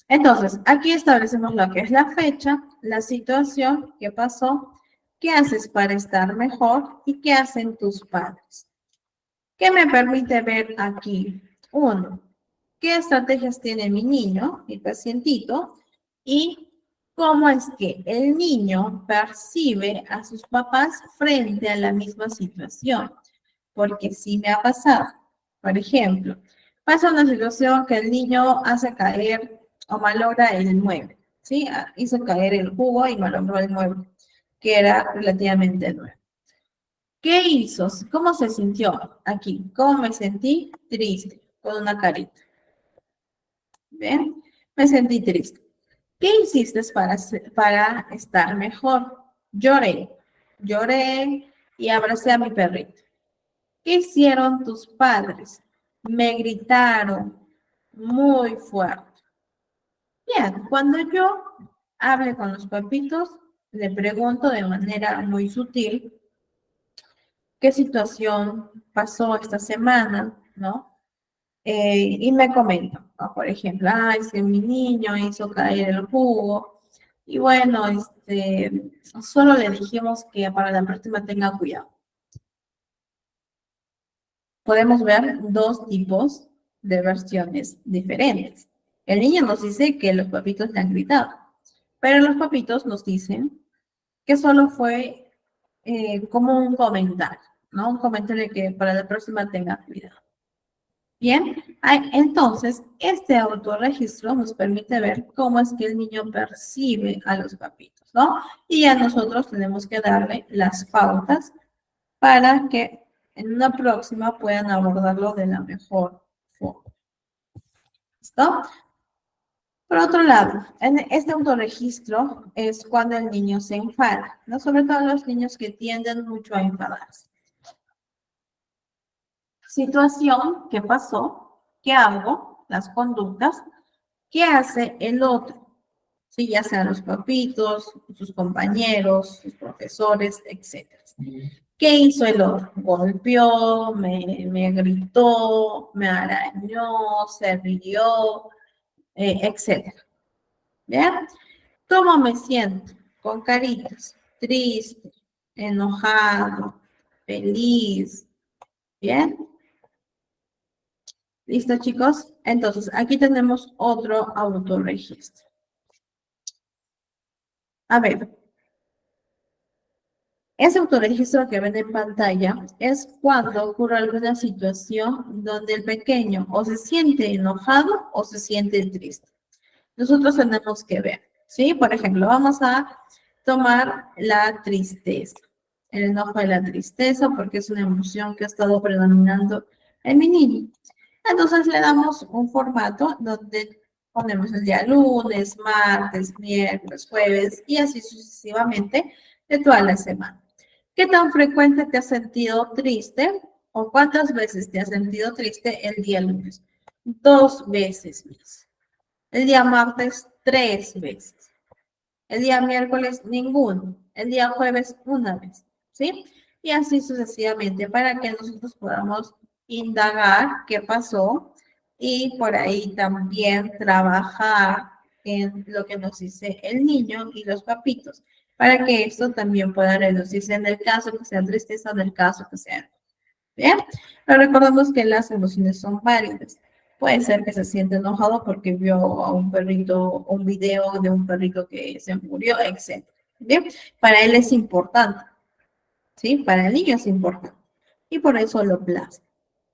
Entonces, aquí establecemos lo que es la fecha, la situación, qué pasó, qué haces para estar mejor y qué hacen tus padres. ¿Qué me permite ver aquí? Uno, ¿qué estrategias tiene mi niño, mi pacientito? Y cómo es que el niño percibe a sus papás frente a la misma situación. Porque sí me ha pasado. Por ejemplo, pasa una situación que el niño hace caer o malogra el mueble. ¿Sí? Hizo caer el jugo y malogró el mueble, que era relativamente nuevo. ¿Qué hizo? ¿Cómo se sintió aquí? ¿Cómo me sentí? Triste, con una carita. ¿Ven? Me sentí triste. ¿Qué hiciste para estar mejor? Lloré. Lloré y abracé a mi perrito. ¿Qué hicieron tus padres? Me gritaron muy fuerte. Bien, cuando yo hable con los papitos, le pregunto de manera muy sutil qué situación pasó esta semana, ¿no? Y me comentan, ¿no? Por ejemplo, es que mi niño hizo caer el jugo y bueno, solo le dijimos que para la próxima tenga cuidado. Podemos ver dos tipos de versiones diferentes. El niño nos dice que los papitos le han gritado, pero los papitos nos dicen que solo fue como un comentario, ¿no? Un comentario de que para la próxima tenga cuidado. Bien, entonces este autorregistro nos permite ver cómo es que el niño percibe a los papitos, ¿no? Y ya nosotros tenemos que darle las pautas para que en una próxima puedan abordarlo de la mejor forma. ¿Listo? Por otro lado, en este autorregistro es cuando el niño se enfada, ¿no? Sobre todo los niños que tienden mucho a enfadarse. Situación, ¿qué pasó? ¿Qué hago? Las conductas. ¿Qué hace el otro? Sí, ya sean los papitos, sus compañeros, sus profesores, etc. ¿Qué hizo el otro? Golpeó, me gritó, me arañó, se rió, etc. ¿Bien? ¿Cómo me siento? Con caritas, triste, enojado, feliz. ¿Bien? ¿Listo, chicos? Entonces, aquí tenemos otro autorregistro. A ver, ese autorregistro que ven en pantalla es cuando ocurre alguna situación donde el pequeño o se siente enojado o se siente triste. Nosotros tenemos que ver, ¿sí? Por ejemplo, vamos a tomar la tristeza, el enojo de la tristeza, porque es una emoción que ha estado predominando en mi niño. Entonces le damos un formato donde ponemos el día lunes, martes, miércoles, jueves y así sucesivamente de toda la semana. ¿Qué tan frecuente te has sentido triste o cuántas veces te has sentido triste el día lunes? 2 veces más. El día martes, 3 veces. El día miércoles, ninguno. El día jueves, una vez. ¿Sí? Y así sucesivamente para que nosotros podamos indagar qué pasó y por ahí también trabajar en lo que nos dice el niño y los papitos, para que esto también pueda reducirse en el caso que sea tristeza, en el caso que sea. ¿Bien? Pero recordemos que las emociones son válidas. Puede ser que se siente enojado porque vio a un perrito, un video de un perrito que se murió, etc. ¿Bien? Para él es importante, ¿sí? Para el niño es importante. Y por eso lo plasma.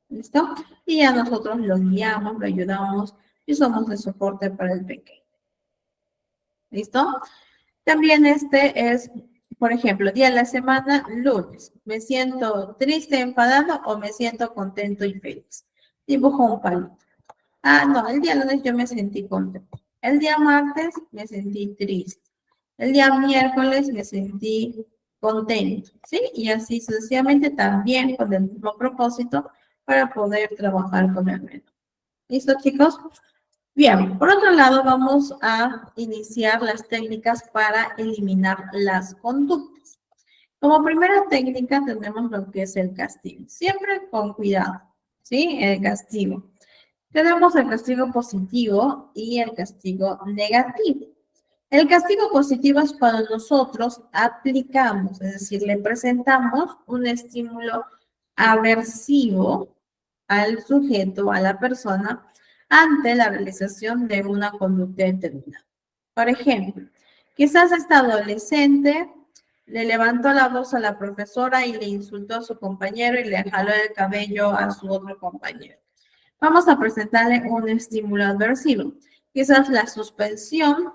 ¿Listo? Y ya nosotros lo guiamos, lo ayudamos y somos de soporte para el pequeño. ¿Listo? También este es, por ejemplo, día de la semana, lunes. ¿Me siento triste, enfadado o me siento contento y feliz? Dibujo un palito. Ah, no, el día lunes yo me sentí contento. El día martes me sentí triste. El día miércoles me sentí contento, ¿sí? Y así sucesivamente también con el mismo propósito para poder trabajar con el menú. ¿Listo, chicos? Bien, por otro lado, vamos a iniciar las técnicas para eliminar las conductas. Como primera técnica tenemos lo que es el castigo. Siempre con cuidado, ¿sí? El castigo. Tenemos el castigo positivo y el castigo negativo. El castigo positivo es cuando nosotros aplicamos, es decir, le presentamos un estímulo aversivo al sujeto, a la persona, ante la realización de una conducta determinada. Por ejemplo, quizás esta adolescente le levantó la voz a la profesora y le insultó a su compañero y le jaló el cabello a su otro compañero. Vamos a presentarle un estímulo adversivo. Quizás la suspensión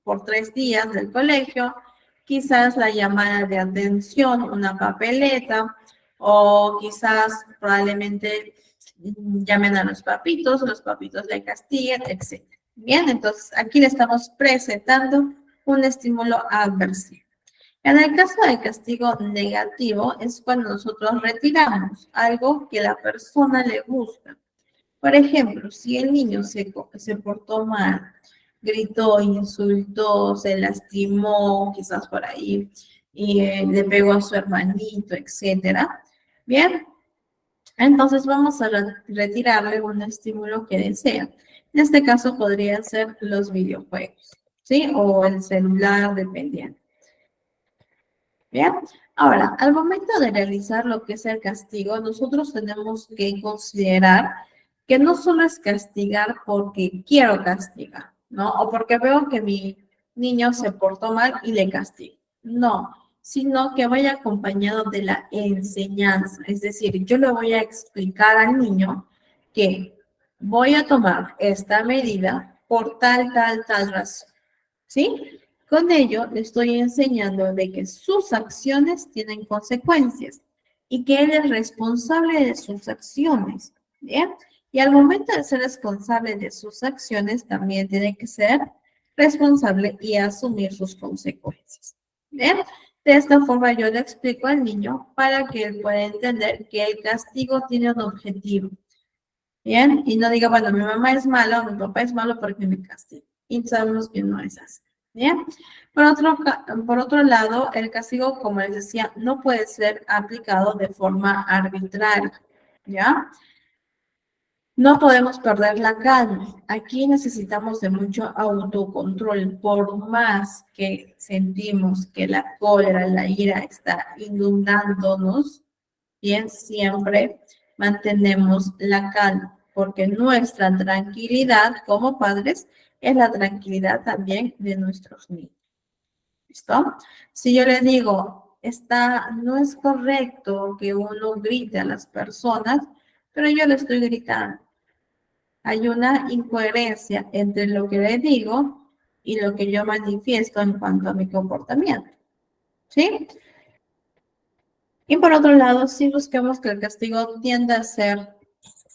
por 3 días del colegio, quizás la llamada de atención, una papeleta, o quizás probablemente llamen a los papitos le castiguen, etc. Bien, entonces aquí le estamos presentando un estímulo adversivo. En el caso del castigo negativo es cuando nosotros retiramos algo que la persona le gusta. Por ejemplo, si el niño se portó mal, gritó, insultó, se lastimó, quizás por ahí, y le pegó a su hermanito, etcétera. Bien, entonces vamos a retirarle un estímulo que desea. En este caso podrían ser los videojuegos, ¿sí? O el celular, dependiendo. Bien, ahora, al momento de realizar lo que es el castigo, nosotros tenemos que considerar que no solo es castigar porque quiero castigar, ¿no? O porque veo que mi niño se portó mal y le castigo. No, sino que vaya acompañado de la enseñanza. Es decir, yo le voy a explicar al niño que voy a tomar esta medida por tal razón, ¿sí? Con ello, le estoy enseñando de que sus acciones tienen consecuencias y que él es responsable de sus acciones, ¿bien? Y al momento de ser responsable de sus acciones, también tiene que ser responsable y asumir sus consecuencias, ¿bien? De esta forma yo le explico al niño para que él pueda entender que el castigo tiene un objetivo, ¿bien? Y no diga, bueno, mi mamá es mala o mi papá es malo porque me castiga. Y sabemos que no es así. ¿Bien? Por otro lado, el castigo, como les decía, no puede ser aplicado de forma arbitraria, ¿ya? No podemos perder la calma. Aquí necesitamos de mucho autocontrol. Por más que sentimos que la cólera, la ira está inundándonos, bien, siempre mantenemos la calma, porque nuestra tranquilidad como padres es la tranquilidad también de nuestros niños. ¿Listo? Si yo le digo, no es correcto que uno grite a las personas, pero yo le estoy gritando. Hay una incoherencia entre lo que le digo y lo que yo manifiesto en cuanto a mi comportamiento. ¿Sí? Y por otro lado, sí busquemos que el castigo tienda a ser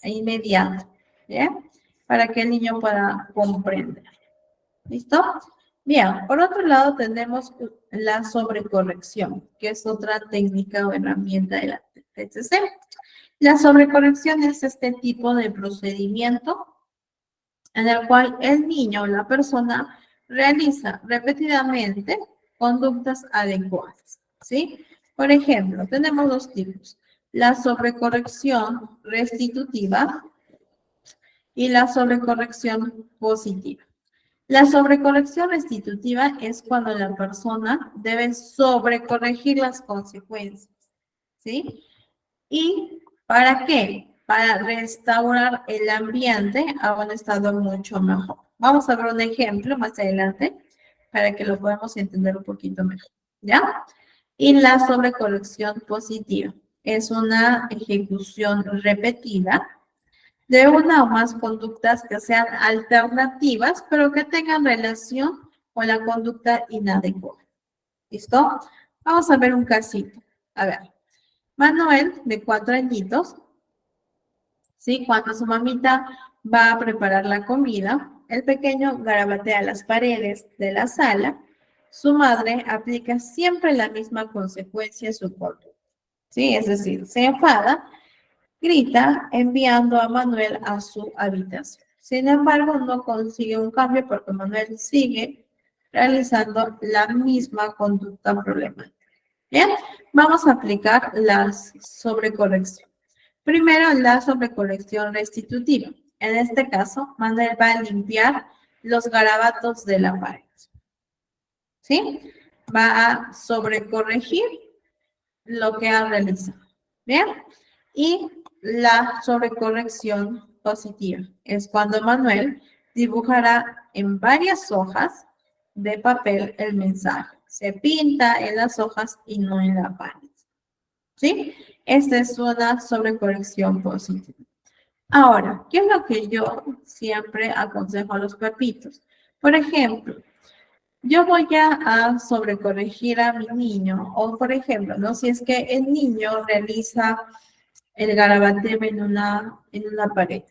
inmediato, ¿bien? Para que el niño pueda comprender. ¿Listo? Bien, por otro lado tenemos la sobrecorrección, que es otra técnica o herramienta de la TCC. La sobrecorrección es este tipo de procedimiento en el cual el niño o la persona realiza repetidamente conductas adecuadas, ¿sí? Por ejemplo, tenemos dos tipos, la sobrecorrección restitutiva y la sobrecorrección positiva. La sobrecorrección restitutiva es cuando la persona debe sobrecorregir las consecuencias, ¿sí? ¿Y para qué? Para restaurar el ambiente a un estado mucho mejor. Vamos a ver un ejemplo más adelante para que lo podamos entender un poquito mejor, ¿ya? Y la sobrecorrección positiva es una ejecución repetida de una o más conductas que sean alternativas, pero que tengan relación con la conducta inadecuada. ¿Listo? Vamos a ver un casito. A ver, Manuel, de 4 añitos, ¿sí? Cuando su mamita va a preparar la comida, el pequeño garabatea las paredes de la sala. Su madre aplica siempre la misma consecuencia a su conducta, ¿sí? Es decir, se enfada, grita, enviando a Manuel a su habitación. Sin embargo, no consigue un cambio porque Manuel sigue realizando la misma conducta problemática. Bien, vamos a aplicar las sobrecorrección. Primero, la sobrecorrección restitutiva. En este caso, Manuel va a limpiar los garabatos de la pared. ¿Sí? Va a sobrecorregir lo que ha realizado. Bien, y la sobrecorrección positiva es cuando Manuel dibujará en varias hojas de papel el mensaje. Se pinta en las hojas y no en la pared. ¿Sí? Esta es una sobrecorrección positiva. Ahora, ¿qué es lo que yo siempre aconsejo a los papitos? Por ejemplo, yo voy a sobrecorregir a mi niño, o por ejemplo, ¿no? Si es que el niño realiza el garabateo en una pared,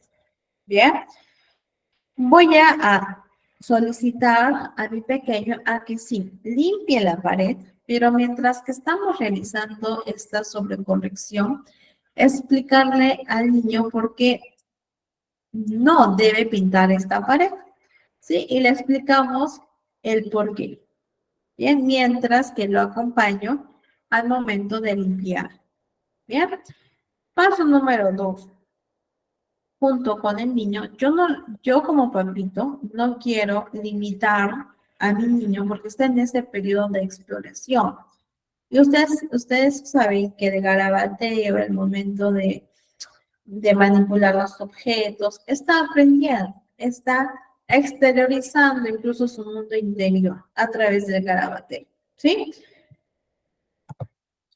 ¿bien? Voy a solicitar a mi pequeño a que sí, limpie la pared, pero mientras que estamos realizando esta sobrecorrección, explicarle al niño por qué no debe pintar esta pared, ¿sí? Y le explicamos el por qué. Bien, mientras que lo acompaño al momento de limpiar. Bien, paso número 2. Junto con el niño, yo como papito no quiero limitar a mi niño porque está en ese periodo de exploración. Y ustedes saben que el garabateo, el momento de manipular los objetos, está aprendiendo, está exteriorizando incluso su mundo interior a través del garabateo, ¿sí?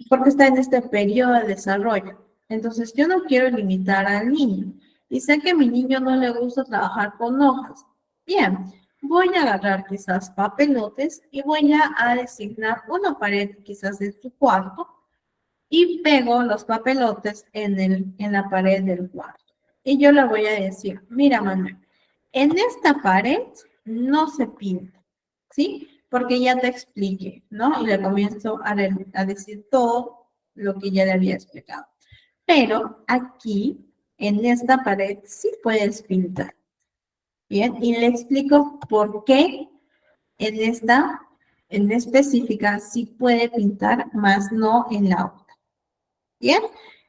Porque está en este periodo de desarrollo. Entonces, yo no quiero limitar al niño. Y sé que a mi niño no le gusta trabajar con hojas. Bien, voy a agarrar quizás papelotes y voy a designar una pared quizás de su cuarto y pego los papelotes en la pared del cuarto. Y yo le voy a decir, mira Manuel, en esta pared no se pinta, ¿sí? Porque ya te expliqué, ¿no? Y le comienzo a decir todo lo que ya le había explicado. Pero aquí, en esta pared, sí puedes pintar. Bien, y le explico por qué en específica, sí puede pintar, más no en la otra. Bien,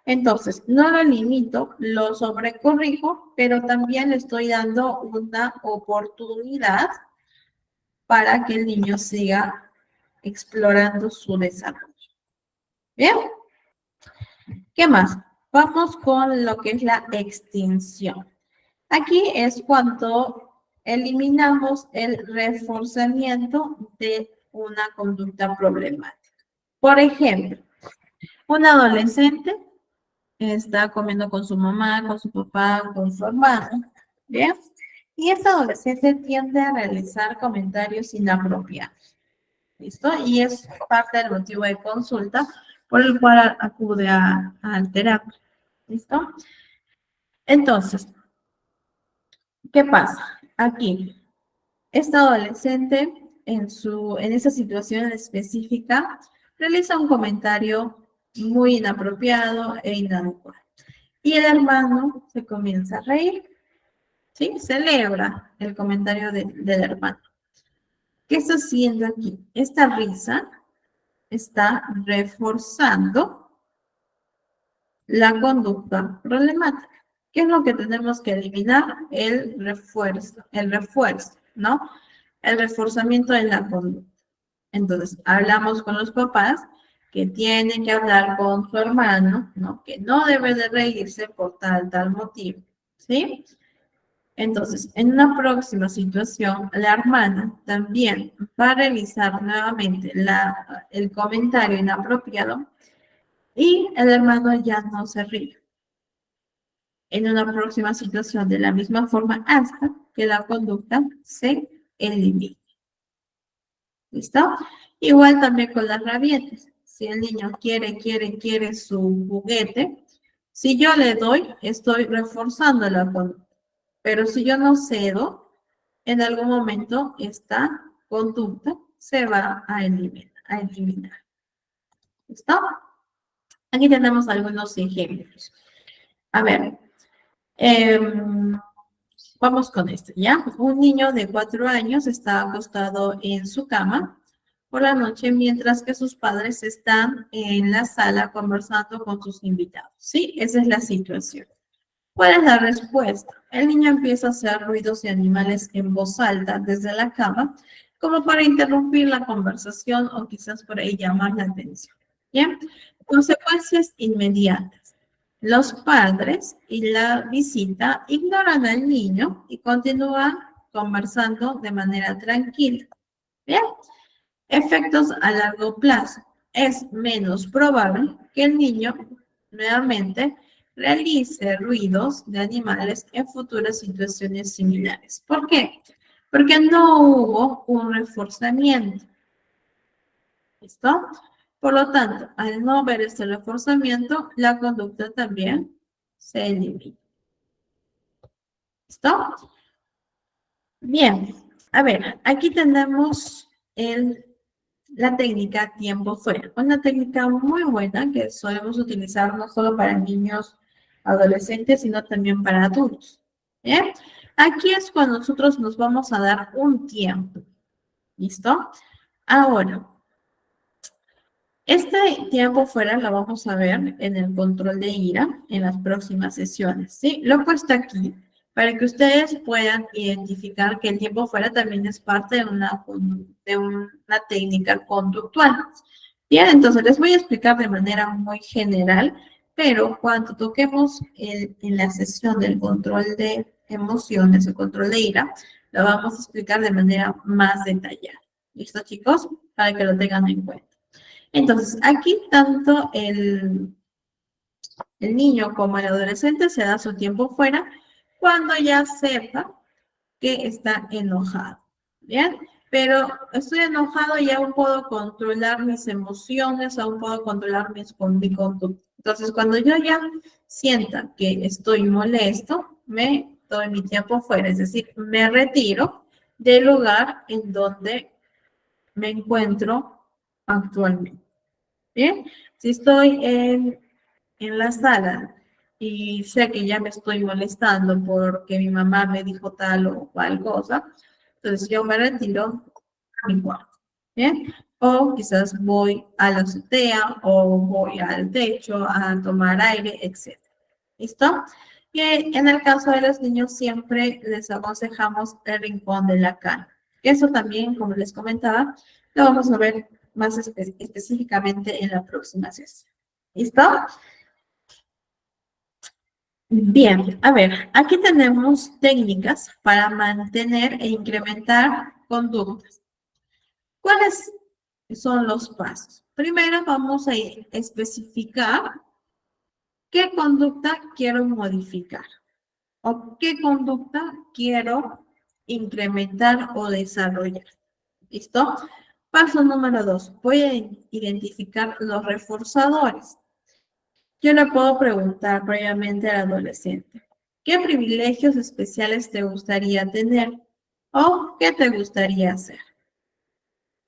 entonces no lo limito, lo sobrecorrijo, pero también le estoy dando una oportunidad para que el niño siga explorando su desarrollo. Bien, ¿qué más? Vamos con lo que es la extinción. Aquí es cuando eliminamos el reforzamiento de una conducta problemática. Por ejemplo, un adolescente está comiendo con su mamá, con su papá, con su hermano, ¿bien? Y este adolescente tiende a realizar comentarios inapropiados, ¿listo? Y es parte del motivo de consulta por el cual acude al terapeuta, ¿listo? Entonces, ¿qué pasa? Aquí, este adolescente en esa situación específica, realiza un comentario muy inapropiado e inadecuado. Y el hermano se comienza a reír, ¿sí? Celebra el comentario del hermano. ¿Qué está haciendo aquí? Esta risa está reforzando la conducta problemática. ¿Qué es lo que tenemos que eliminar? El refuerzo, ¿no? El reforzamiento de la conducta. Entonces, hablamos con los papás que tienen que hablar con su hermano, ¿no? Que no debe de reírse por tal motivo, ¿sí? Entonces, en una próxima situación, la hermana también va a realizar nuevamente el comentario inapropiado y el hermano ya no se ríe. En una próxima situación, de la misma forma, hasta que la conducta se elimine. ¿Listo? Igual también con las rabietas. Si el niño quiere su juguete, si yo le doy, estoy reforzando la conducta. Pero si yo no cedo, en algún momento esta conducta se va a eliminar. ¿Listo? Aquí tenemos algunos ejemplos. A ver, vamos con este, ¿ya? Un niño de 4 años está acostado en su cama por la noche mientras que sus padres están en la sala conversando con sus invitados. ¿Sí? Esa es la situación. ¿Cuál es la respuesta? El niño empieza a hacer ruidos de animales en voz alta desde la cama, como para interrumpir la conversación o quizás por ahí llamar la atención. ¿Bien? Consecuencias inmediatas. Los padres y la visita ignoran al niño y continúan conversando de manera tranquila. ¿Bien? Efectos a largo plazo. Es menos probable que el niño nuevamente realice ruidos de animales en futuras situaciones similares. ¿Por qué? Porque no hubo un reforzamiento. ¿Listo? Por lo tanto, al no ver este reforzamiento, la conducta también se elimina. ¿Listo? Bien, a ver, aquí tenemos la técnica tiempo fuera. Una técnica muy buena que solemos utilizar no solo para niños, adolescentes, sino también para adultos. ¿Bien? Aquí es cuando nosotros nos vamos a dar un tiempo. ¿Listo? Ahora, este tiempo fuera lo vamos a ver en el control de ira en las próximas sesiones, ¿sí? Lo he puesto aquí para que ustedes puedan identificar que el tiempo fuera también es parte de una técnica conductual. Bien, entonces les voy a explicar de manera muy general, pero cuando toquemos en la sesión del control de emociones, el control de ira, lo vamos a explicar de manera más detallada. ¿Listo, chicos? Para que lo tengan en cuenta. Entonces, aquí tanto el niño como el adolescente se da su tiempo fuera cuando ya sepa que está enojado. ¿Bien? Pero estoy enojado y aún puedo controlar mis emociones, aún puedo controlar mi conducta. Entonces, cuando yo ya sienta que estoy molesto, me doy mi tiempo fuera, es decir, me retiro del lugar en donde me encuentro actualmente. ¿Bien? Si estoy en la sala y sé que ya me estoy molestando porque mi mamá me dijo tal o cual cosa, entonces yo me retiro a mi cuarto. ¿Bien? O quizás voy a la azotea o voy al techo a tomar aire, etc. ¿Listo? Y en el caso de los niños siempre les aconsejamos el rincón de la cama. Eso también, como les comentaba, lo vamos a ver más específicamente en la próxima sesión. ¿Listo? Bien, a ver, aquí tenemos técnicas para mantener e incrementar conductas. ¿Cuáles son los pasos? Primero vamos a especificar qué conducta quiero modificar o qué conducta quiero incrementar o desarrollar. ¿Listo? Paso número 2. Voy a identificar los reforzadores. Yo le puedo preguntar previamente al adolescente, ¿qué privilegios especiales te gustaría tener? ¿O qué te gustaría hacer?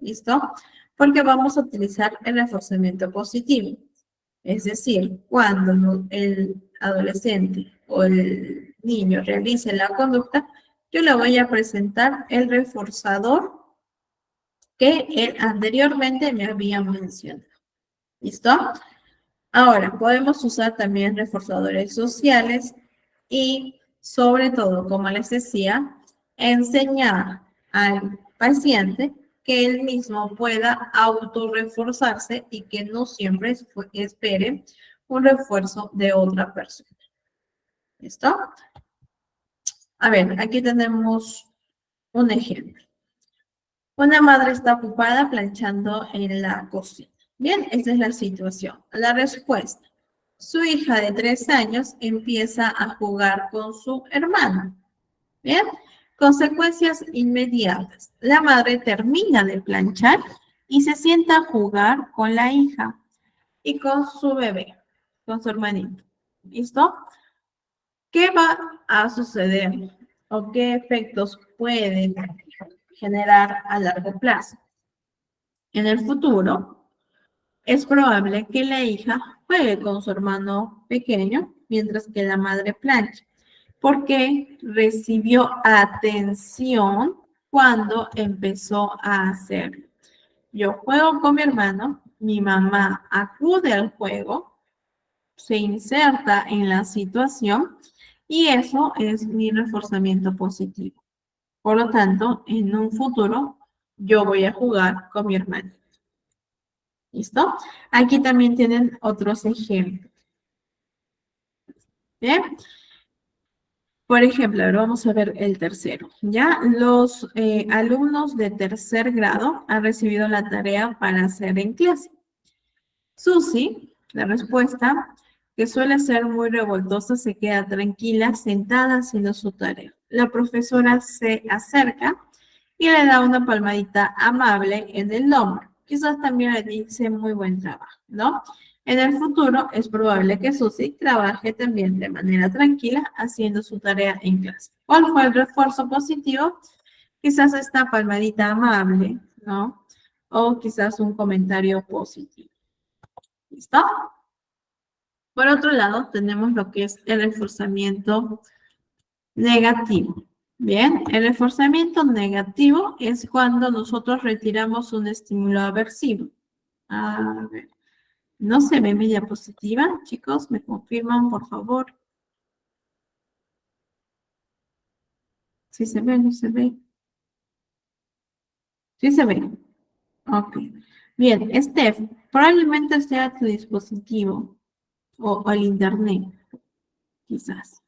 ¿Listo? Porque vamos a utilizar el reforzamiento positivo. Es decir, cuando el adolescente o el niño realice la conducta, yo le voy a presentar el reforzador que él anteriormente me había mencionado. ¿Listo? Ahora, podemos usar también reforzadores sociales y, sobre todo, como les decía, enseñar al paciente que él mismo pueda autorreforzarse y que no siempre espere un refuerzo de otra persona. ¿Listo? A ver, aquí tenemos un ejemplo. Una madre está ocupada planchando en la cocina. Bien, esa es la situación. La respuesta. Su hija de 3 años empieza a jugar con su hermano. Bien, consecuencias inmediatas. La madre termina de planchar y se sienta a jugar con la hija y con su bebé, con su hermanito. ¿Listo? ¿Qué va a suceder o qué efectos pueden generar a largo plazo? En el futuro, es probable que la hija juegue con su hermano pequeño mientras que la madre plancha, porque recibió atención cuando empezó a hacerlo. Yo juego con mi hermano, mi mamá acude al juego, se inserta en la situación y eso es mi reforzamiento positivo. Por lo tanto, en un futuro, yo voy a jugar con mi hermano. ¿Listo? Aquí también tienen otros ejemplos. ¿Bien? Por ejemplo, ahora vamos a ver el tercero. Ya los alumnos de tercer grado han recibido la tarea para hacer en clase. Susi, la respuesta, que suele ser muy revoltosa, se queda tranquila, sentada haciendo su tarea. La profesora se acerca y le da una palmadita amable en el hombro. Quizás también le dice muy buen trabajo, ¿no? En el futuro es probable que Susi trabaje también de manera tranquila haciendo su tarea en clase. ¿Cuál fue el refuerzo positivo? Quizás esta palmadita amable, ¿no? O quizás un comentario positivo. ¿Listo? Por otro lado, tenemos lo que es el reforzamiento negativo. Bien, el reforzamiento negativo es cuando nosotros retiramos un estímulo aversivo. A ver, no se ve mi diapositiva, chicos, me confirman, por favor. ¿Sí se ve? ¿No se ve? Sí se ve. Ok. Bien, Steph, probablemente sea tu dispositivo o el internet, quizás.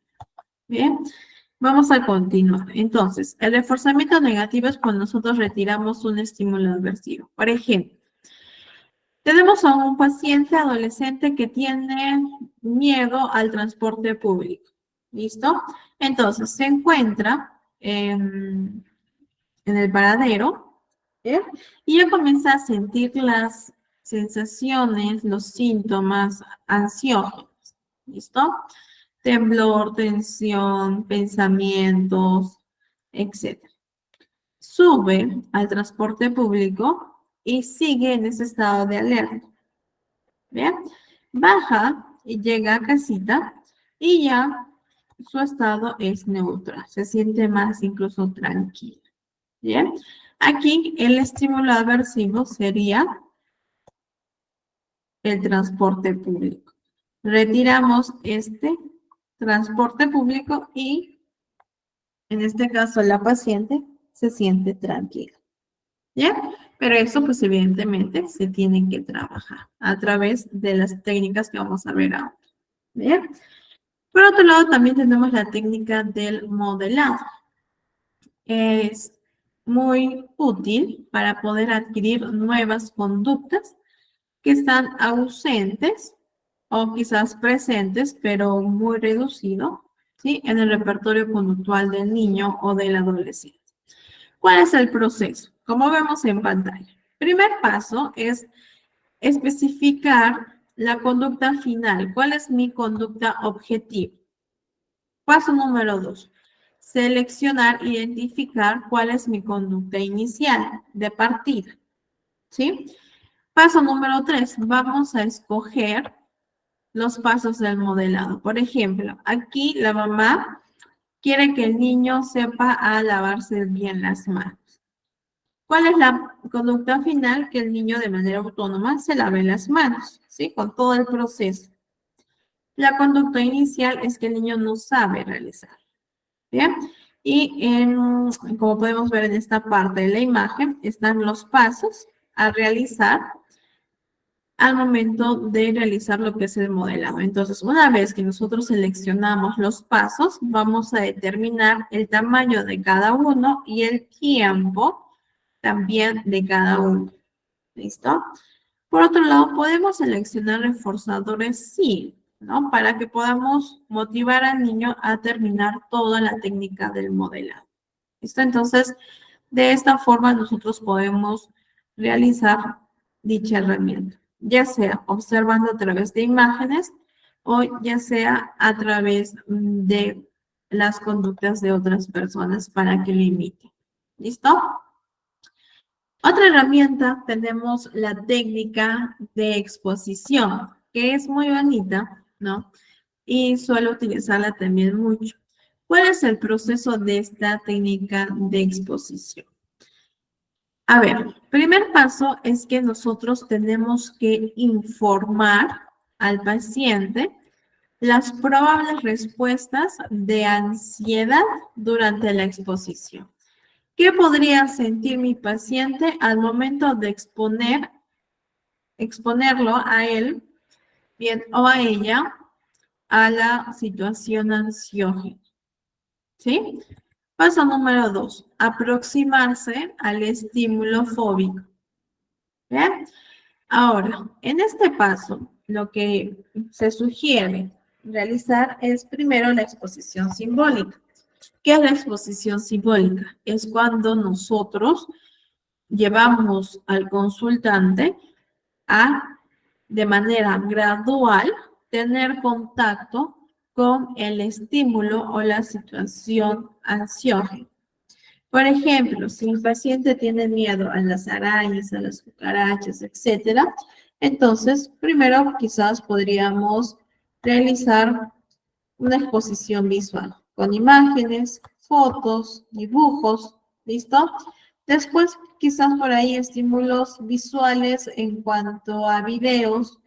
Bien, vamos a continuar. Entonces, el reforzamiento negativo es cuando nosotros retiramos un estímulo aversivo. Por ejemplo, tenemos a un paciente adolescente que tiene miedo al transporte público. ¿Listo? Entonces, se encuentra en el paradero, ¿eh? Y ya comienza a sentir las sensaciones, los síntomas ansiógenos. ¿Listo? Temblor, tensión, pensamientos, etc. Sube al transporte público y sigue en ese estado de alerta. ¿Bien? Baja y llega a casita y ya su estado es neutral. Se siente más incluso tranquilo. ¿Bien? Aquí el estímulo aversivo sería el transporte público. Retiramos este transporte público y en este caso la paciente se siente tranquila. ¿Bien? Pero eso pues evidentemente se tiene que trabajar a través de las técnicas que vamos a ver ahora. ¿Bien? Por otro lado también tenemos la técnica del modelado. Es muy útil para poder adquirir nuevas conductas que están ausentes o quizás presentes, pero muy reducido, ¿sí? En el repertorio conductual del niño o del adolescente. ¿Cuál es el proceso? Como vemos en pantalla. Primer paso es especificar la conducta final. ¿Cuál es mi conducta objetiva? Paso número 2. Seleccionar, identificar cuál es mi conducta inicial de partida. ¿sí? Paso número 3, vamos a escoger los pasos del modelado. Por ejemplo, aquí la mamá quiere que el niño sepa a lavarse bien las manos. ¿Cuál es la conducta final? Que el niño de manera autónoma se lave las manos, ¿sí? Con todo el proceso. La conducta inicial es que el niño no sabe realizar, ¿bien? Y como podemos ver en esta parte de la imagen, están los pasos a realizar al momento de realizar lo que es el modelado. Entonces, una vez que nosotros seleccionamos los pasos, vamos a determinar el tamaño de cada uno y el tiempo también de cada uno. ¿Listo? Por otro lado, podemos seleccionar reforzadores sí, ¿no? Para que podamos motivar al niño a terminar toda la técnica del modelado. ¿Listo? Entonces, de esta forma nosotros podemos realizar dicha herramienta, ya sea observando a través de imágenes o ya sea a través de las conductas de otras personas para que lo imiten. ¿Listo? Otra herramienta tenemos la técnica de exposición, que es muy bonita, ¿no? Y suelo utilizarla también mucho. ¿Cuál es el proceso de esta técnica de exposición? A ver, primer paso es que nosotros tenemos que informar al paciente las probables respuestas de ansiedad durante la exposición. ¿Qué podría sentir mi paciente al momento de exponerlo a él, bien, o a ella, a la situación ansiógena? ¿Sí? Paso número 2, aproximarse al estímulo fóbico. ¿Bien? Ahora, en este paso, lo que se sugiere realizar es primero la exposición simbólica. ¿Qué es la exposición simbólica? Es cuando nosotros llevamos al consultante a, de manera gradual, tener contacto con el estímulo o la situación ansiógena. Por ejemplo, si el paciente tiene miedo a las arañas, a las cucarachas, etcétera, entonces primero quizás podríamos realizar una exposición visual con imágenes, fotos, dibujos, ¿listo? Después quizás por ahí estímulos visuales en cuanto a videos,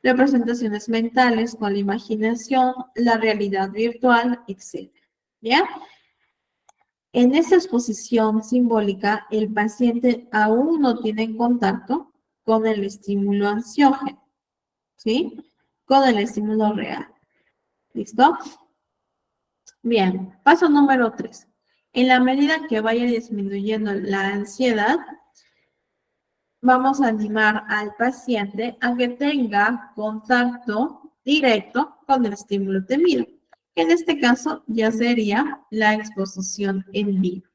representaciones mentales con la imaginación, la realidad virtual, etcétera. ¿Ya? En esa exposición simbólica, el paciente aún no tiene contacto con el estímulo ansiógeno, ¿sí? Con el estímulo real. ¿Listo? Bien, paso número 3. En la medida que vaya disminuyendo la ansiedad, vamos a animar al paciente a que tenga contacto directo con el estímulo temido. En este caso ya sería la exposición en vivo,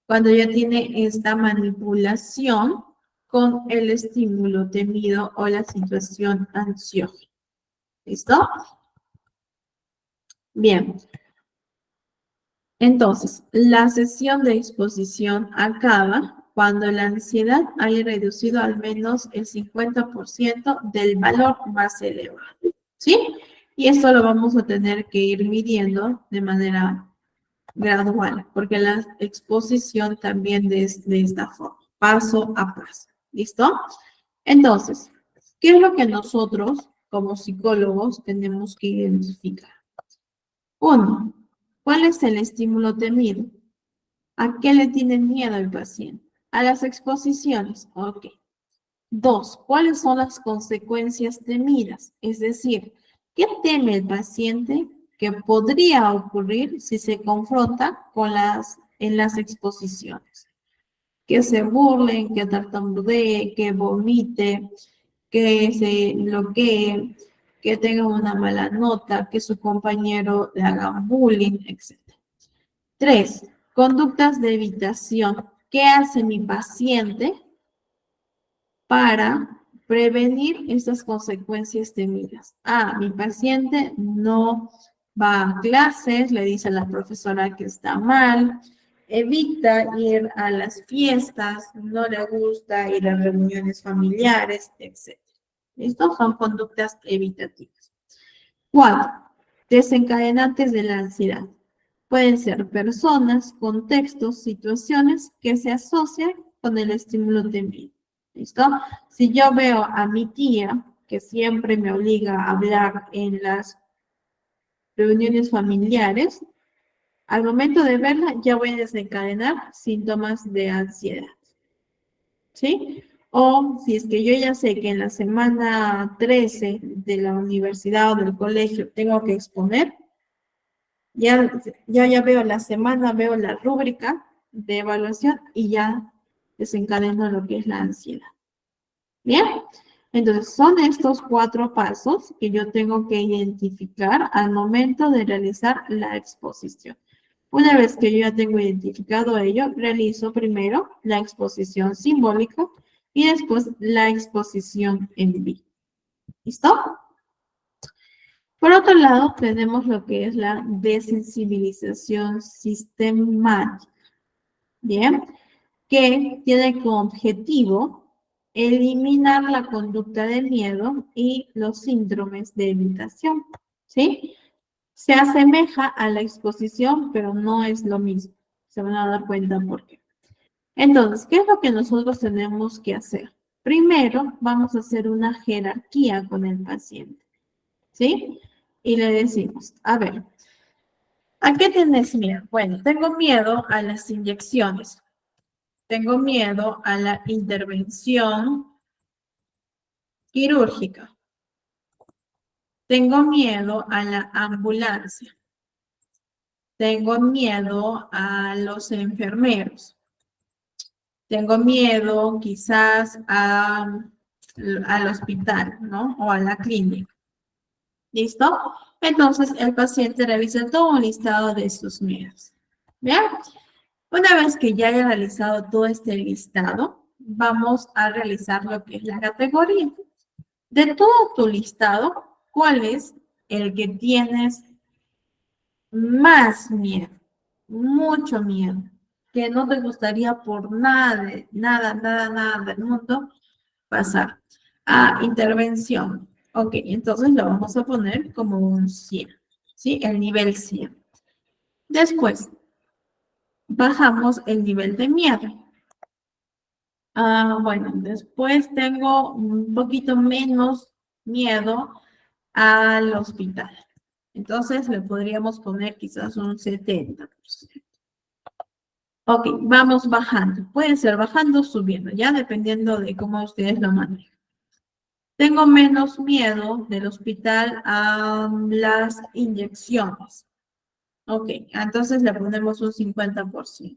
cuando ya tiene esta manipulación con el estímulo temido o la situación ansiógena. ¿Listo? Bien. Entonces, la sesión de exposición acaba cuando la ansiedad haya reducido al menos el 50% del valor más elevado. ¿Sí? Y esto lo vamos a tener que ir midiendo de manera gradual, porque la exposición también de esta forma, paso a paso. ¿Listo? Entonces, ¿qué es lo que nosotros como psicólogos tenemos que identificar? 1. ¿Cuál es el estímulo temido? ¿A qué le tiene miedo el paciente? A las exposiciones. Ok. 2. ¿Cuáles son las consecuencias temidas? Es decir, ¿qué teme el paciente que podría ocurrir si se confronta en las exposiciones? Que se burlen, que tartamudee, que vomite, que se bloquee, que tenga una mala nota, que su compañero le haga bullying, etc. 3. Conductas de evitación. ¿Qué hace mi paciente para prevenir estas consecuencias temidas? Mi paciente no va a clases, le dice a la profesora que está mal, evita ir a las fiestas, no le gusta ir a reuniones familiares, etc. ¿Listo? Son conductas evitativas. 4. Desencadenantes de la ansiedad. Pueden ser personas, contextos, situaciones que se asocian con el estímulo temido. ¿Listo? Si yo veo a mi tía, que siempre me obliga a hablar en las reuniones familiares, al momento de verla ya voy a desencadenar síntomas de ansiedad. ¿Sí? O si es que yo ya sé que en la semana 13 de la universidad o del colegio tengo que exponer, ya veo la semana, veo la rúbrica de evaluación y ya desencadeno lo que es la ansiedad. ¿Bien? Entonces, son estos 4 pasos que yo tengo que identificar al momento de realizar la exposición. Una vez que yo ya tengo identificado ello, realizo primero la exposición simbólica y después la exposición en vivo. ¿Listo? Por otro lado, tenemos lo que es la desensibilización sistemática. Bien, que tiene como objetivo eliminar la conducta de miedo y los síndromes de evitación. ¿Sí? Se asemeja a la exposición, pero no es lo mismo. Se van a dar cuenta por qué. Entonces, ¿qué es lo que nosotros tenemos que hacer? Primero, vamos a hacer una jerarquía con el paciente. ¿Sí? Y le decimos, a ver, ¿a qué tienes miedo? Bueno, tengo miedo a las inyecciones. Tengo miedo a la intervención quirúrgica. Tengo miedo a la ambulancia. Tengo miedo a los enfermeros. Tengo miedo quizás al hospital, ¿no? O a la clínica. ¿Listo? Entonces, el paciente revisa todo un listado de sus miedos. ¿Bien? Una vez que ya haya realizado todo este listado, vamos a realizar lo que es la categoría. De todo tu listado, ¿cuál es el que tienes más miedo? Mucho miedo. Que no te gustaría por nada, nada del mundo pasar. Intervención. Ok, entonces lo vamos a poner como un 100. ¿Sí? El nivel 100. Después, bajamos el nivel de miedo. Bueno, después tengo un poquito menos miedo al hospital. Entonces le podríamos poner quizás un 70%. Ok, vamos bajando. Puede ser bajando o subiendo, ya dependiendo de cómo ustedes lo manejen. Tengo menos miedo del hospital a las inyecciones. Ok, entonces le ponemos un 50%.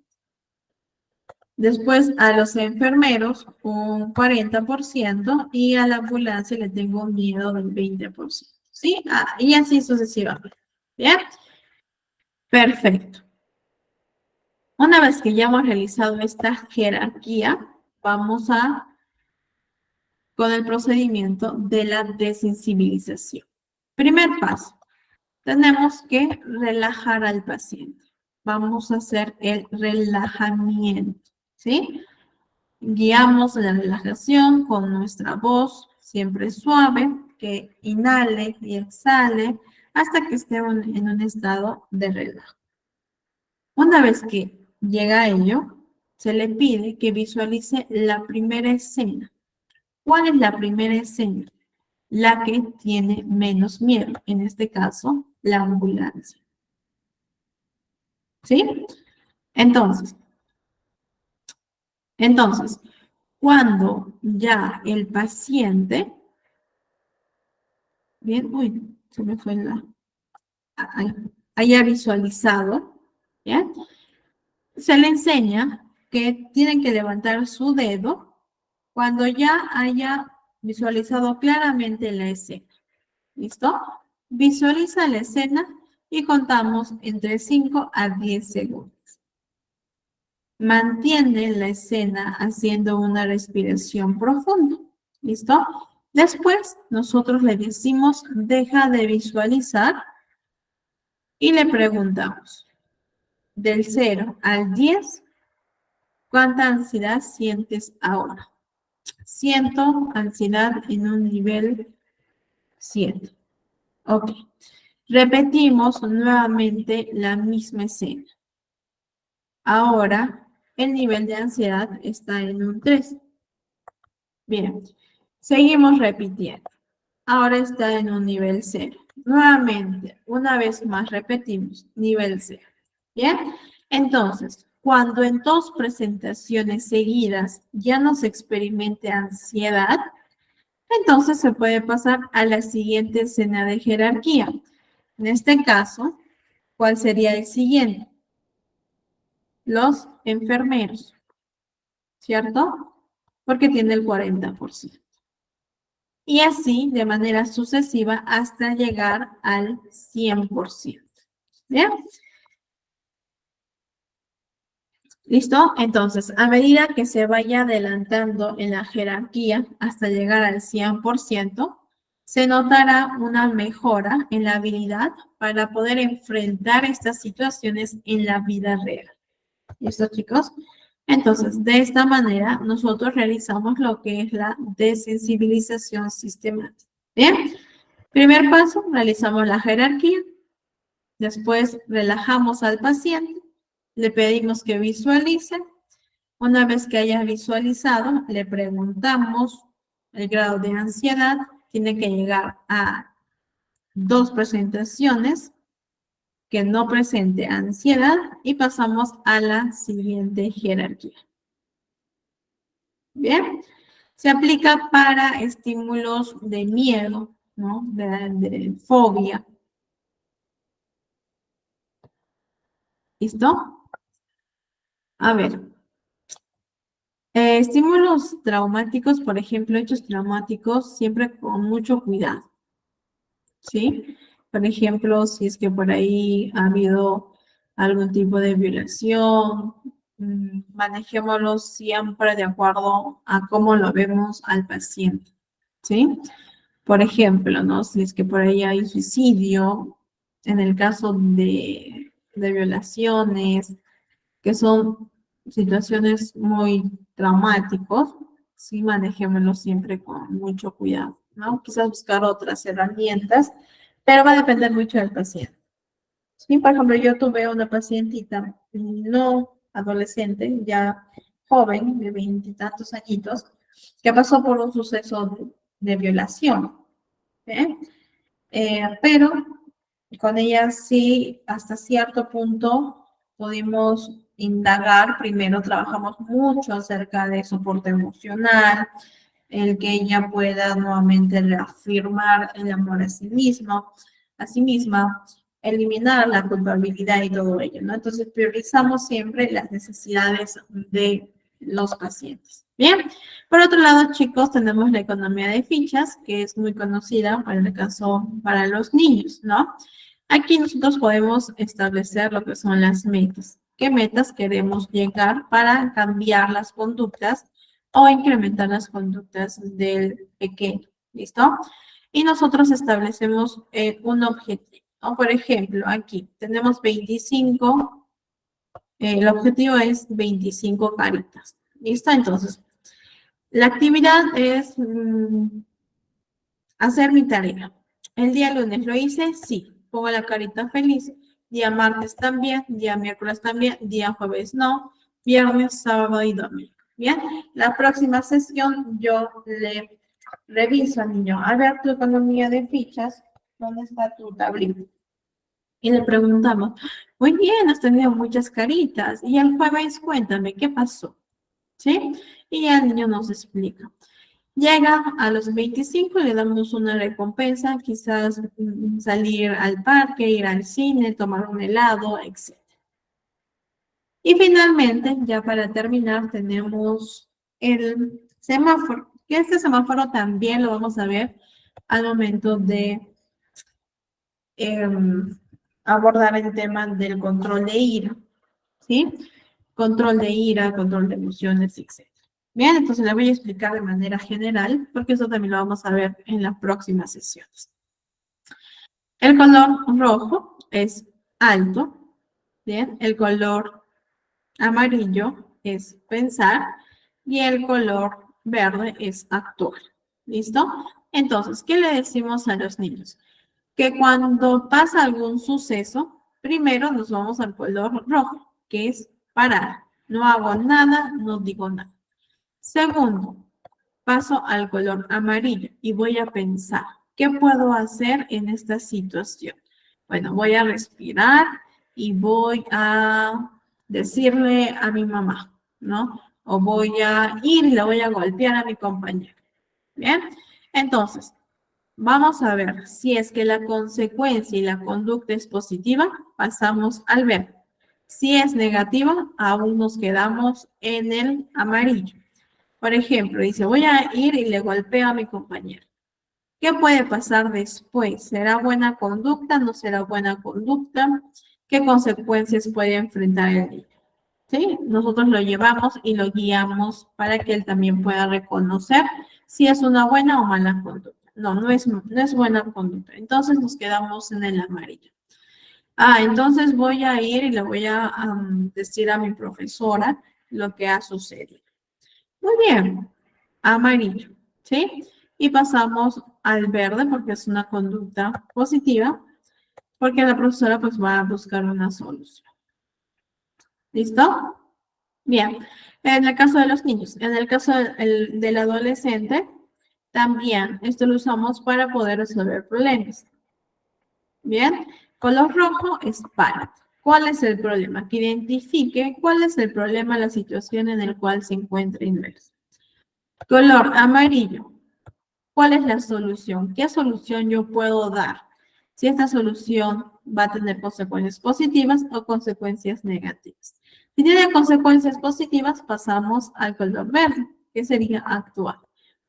Después a los enfermeros un 40% y a la ambulancia le tengo miedo del 20%. ¿Sí? Y así sucesivamente. ¿Bien? Perfecto. Una vez que ya hemos realizado esta jerarquía, vamos con el procedimiento de la desensibilización. Primer paso, tenemos que relajar al paciente. Vamos a hacer el relajamiento, ¿sí? Guiamos la relajación con nuestra voz siempre suave, que inhale y exhale hasta que esté en un estado de relajo. Una vez que llega a ello, se le pide que visualice la primera escena. ¿Cuál es la primera escena? La que tiene menos miedo, en este caso, la ambulancia. ¿Sí? Entonces, cuando ya el paciente, bien, uy, se me fue haya visualizado, ¿ya? Se le enseña que tienen que levantar su dedo cuando ya haya visualizado claramente la escena. ¿Listo? Visualiza la escena y contamos entre 5 a 10 segundos. Mantiene la escena haciendo una respiración profunda. ¿Listo? Después, nosotros le decimos, deja de visualizar y le preguntamos, del 0 al 10, ¿cuánta ansiedad sientes ahora? Siento ansiedad en un nivel 7. Ok. Repetimos nuevamente la misma escena. Ahora, el nivel de ansiedad está en un 3. Bien. Seguimos repitiendo. Ahora está en un nivel 0. Nuevamente, una vez más repetimos, nivel 0. ¿Bien? Entonces, cuando en 2 presentaciones seguidas ya no se experimente ansiedad, entonces se puede pasar a la siguiente escena de jerarquía. En este caso, ¿cuál sería el siguiente? Los enfermeros, ¿cierto? Porque tiene el 40%. Y así de manera sucesiva hasta llegar al 100%. ¿Bien? ¿Listo? Entonces, a medida que se vaya adelantando en la jerarquía hasta llegar al 100%, se notará una mejora en la habilidad para poder enfrentar estas situaciones en la vida real. ¿Listo, chicos? Entonces, de esta manera, nosotros realizamos lo que es la desensibilización sistemática. ¿Bien? Primer paso, realizamos la jerarquía. Después, relajamos al paciente. Le pedimos que visualice. Una vez que haya visualizado, le preguntamos el grado de ansiedad. Tiene que llegar a 2 presentaciones que no presente ansiedad y pasamos a la siguiente jerarquía. Bien, se aplica para estímulos de miedo, ¿no? De fobia. ¿Listo? A ver, estímulos traumáticos, por ejemplo, hechos traumáticos, siempre con mucho cuidado, ¿sí? Por ejemplo, si es que por ahí ha habido algún tipo de violación, manejémoslo siempre de acuerdo a cómo lo vemos al paciente, ¿sí? Por ejemplo, ¿no? Si es que por ahí hay suicidio, en el caso de violaciones, que son situaciones muy traumáticos, sí manejémoslo siempre con mucho cuidado, ¿no? Quizás buscar otras herramientas, pero va a depender mucho del paciente. Sí, por ejemplo, yo tuve una pacientita, no adolescente, ya joven, de 20 y tantos añitos, que pasó por un suceso de violación. ¿Eh? Pero con ella sí, hasta cierto punto pudimos indagar. Primero trabajamos mucho acerca de soporte emocional, el que ella pueda nuevamente reafirmar el amor a sí mismo, a sí misma, eliminar la culpabilidad y todo ello, ¿no? Entonces priorizamos siempre las necesidades de los pacientes. Bien, por otro lado, chicos, tenemos la economía de fichas, que es muy conocida para el caso para los niños, ¿no? Aquí nosotros podemos establecer lo que son las metas. ¿Qué metas queremos llegar para cambiar las conductas o incrementar las conductas del pequeño? ¿Listo? Y nosotros establecemos un objetivo, ¿no? Por ejemplo, aquí tenemos 25, el objetivo es 25 caritas. ¿Listo? Entonces, la actividad es hacer mi tarea. El día lunes lo hice, sí. Pongo la carita feliz. Día martes también, día miércoles también, día jueves no, viernes, sábado y domingo. Bien, la próxima sesión yo le reviso al niño. A ver, tu economía de fichas, ¿dónde está tu tablita? Y le preguntamos, muy bien, has tenido muchas caritas. Y el jueves, cuéntame, ¿qué pasó? ¿Sí? Y el niño nos explica. Llega a los 25 y le damos una recompensa, quizás salir al parque, ir al cine, tomar un helado, etc. Y finalmente, ya para terminar, tenemos el semáforo, que este semáforo también lo vamos a ver al momento de abordar el tema del control de ira, ¿sí? Control de ira, control de emociones, etc. Bien, entonces le voy a explicar de manera general, porque eso también lo vamos a ver en las próximas sesiones. El color rojo es alto, Bien, el color amarillo es pensar y el color verde es actuar. ¿Listo? Entonces, ¿qué le decimos a los niños? Que cuando pasa algún suceso, primero nos vamos al color rojo, que es parar. No hago nada, no digo nada. Segundo, paso al color amarillo y voy a pensar, ¿qué puedo hacer en esta situación? Bueno, voy a respirar y voy a decirle a mi mamá, ¿no? O voy a ir y le voy a golpear a mi compañero. Bien, entonces, vamos a ver si es que la consecuencia y la conducta es positiva, pasamos al verde. Si es negativa, aún nos quedamos en el amarillo. Por ejemplo, dice, voy a ir y le golpeo a mi compañero. ¿Qué puede pasar después? ¿Será buena conducta? ¿No será buena conducta? ¿Qué consecuencias puede enfrentar el niño? ¿Sí? Nosotros lo llevamos y lo guiamos para que él también pueda reconocer si es una buena o mala conducta. No, no es buena conducta. Entonces nos quedamos en el amarillo. Entonces voy a ir y le voy a decir a mi profesora lo que ha sucedido. Muy bien, amarillo, ¿sí? Y pasamos al verde porque es una conducta positiva, porque la profesora pues va a buscar una solución. ¿Listo? Bien, en el caso de los niños, en el caso del adolescente, también esto lo usamos para poder resolver problemas. Bien, color rojo es para. ¿Cuál es el problema? Que identifique cuál es el problema, la situación en la cual se encuentra inmerso. Color amarillo. ¿Cuál es la solución? ¿Qué solución yo puedo dar? Si esta solución va a tener consecuencias positivas o consecuencias negativas. Si tiene consecuencias positivas, pasamos al color verde, que sería actuar.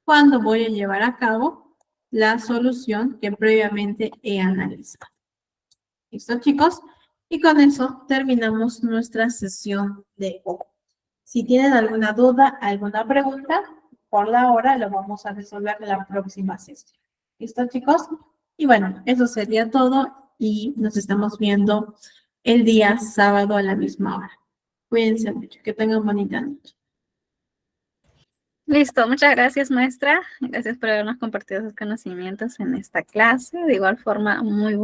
Cuando voy a llevar a cabo la solución que previamente he analizado. ¿Listo, chicos? Y con eso terminamos nuestra sesión de hoy. Si tienen alguna duda, alguna pregunta, por la hora lo vamos a resolver en la próxima sesión. ¿Listo, chicos? Y bueno, eso sería todo y nos estamos viendo el día sábado a la misma hora. Cuídense mucho, que tengan bonita noche. Listo, muchas gracias, maestra. Gracias por habernos compartido sus conocimientos en esta clase. De igual forma, muy buena.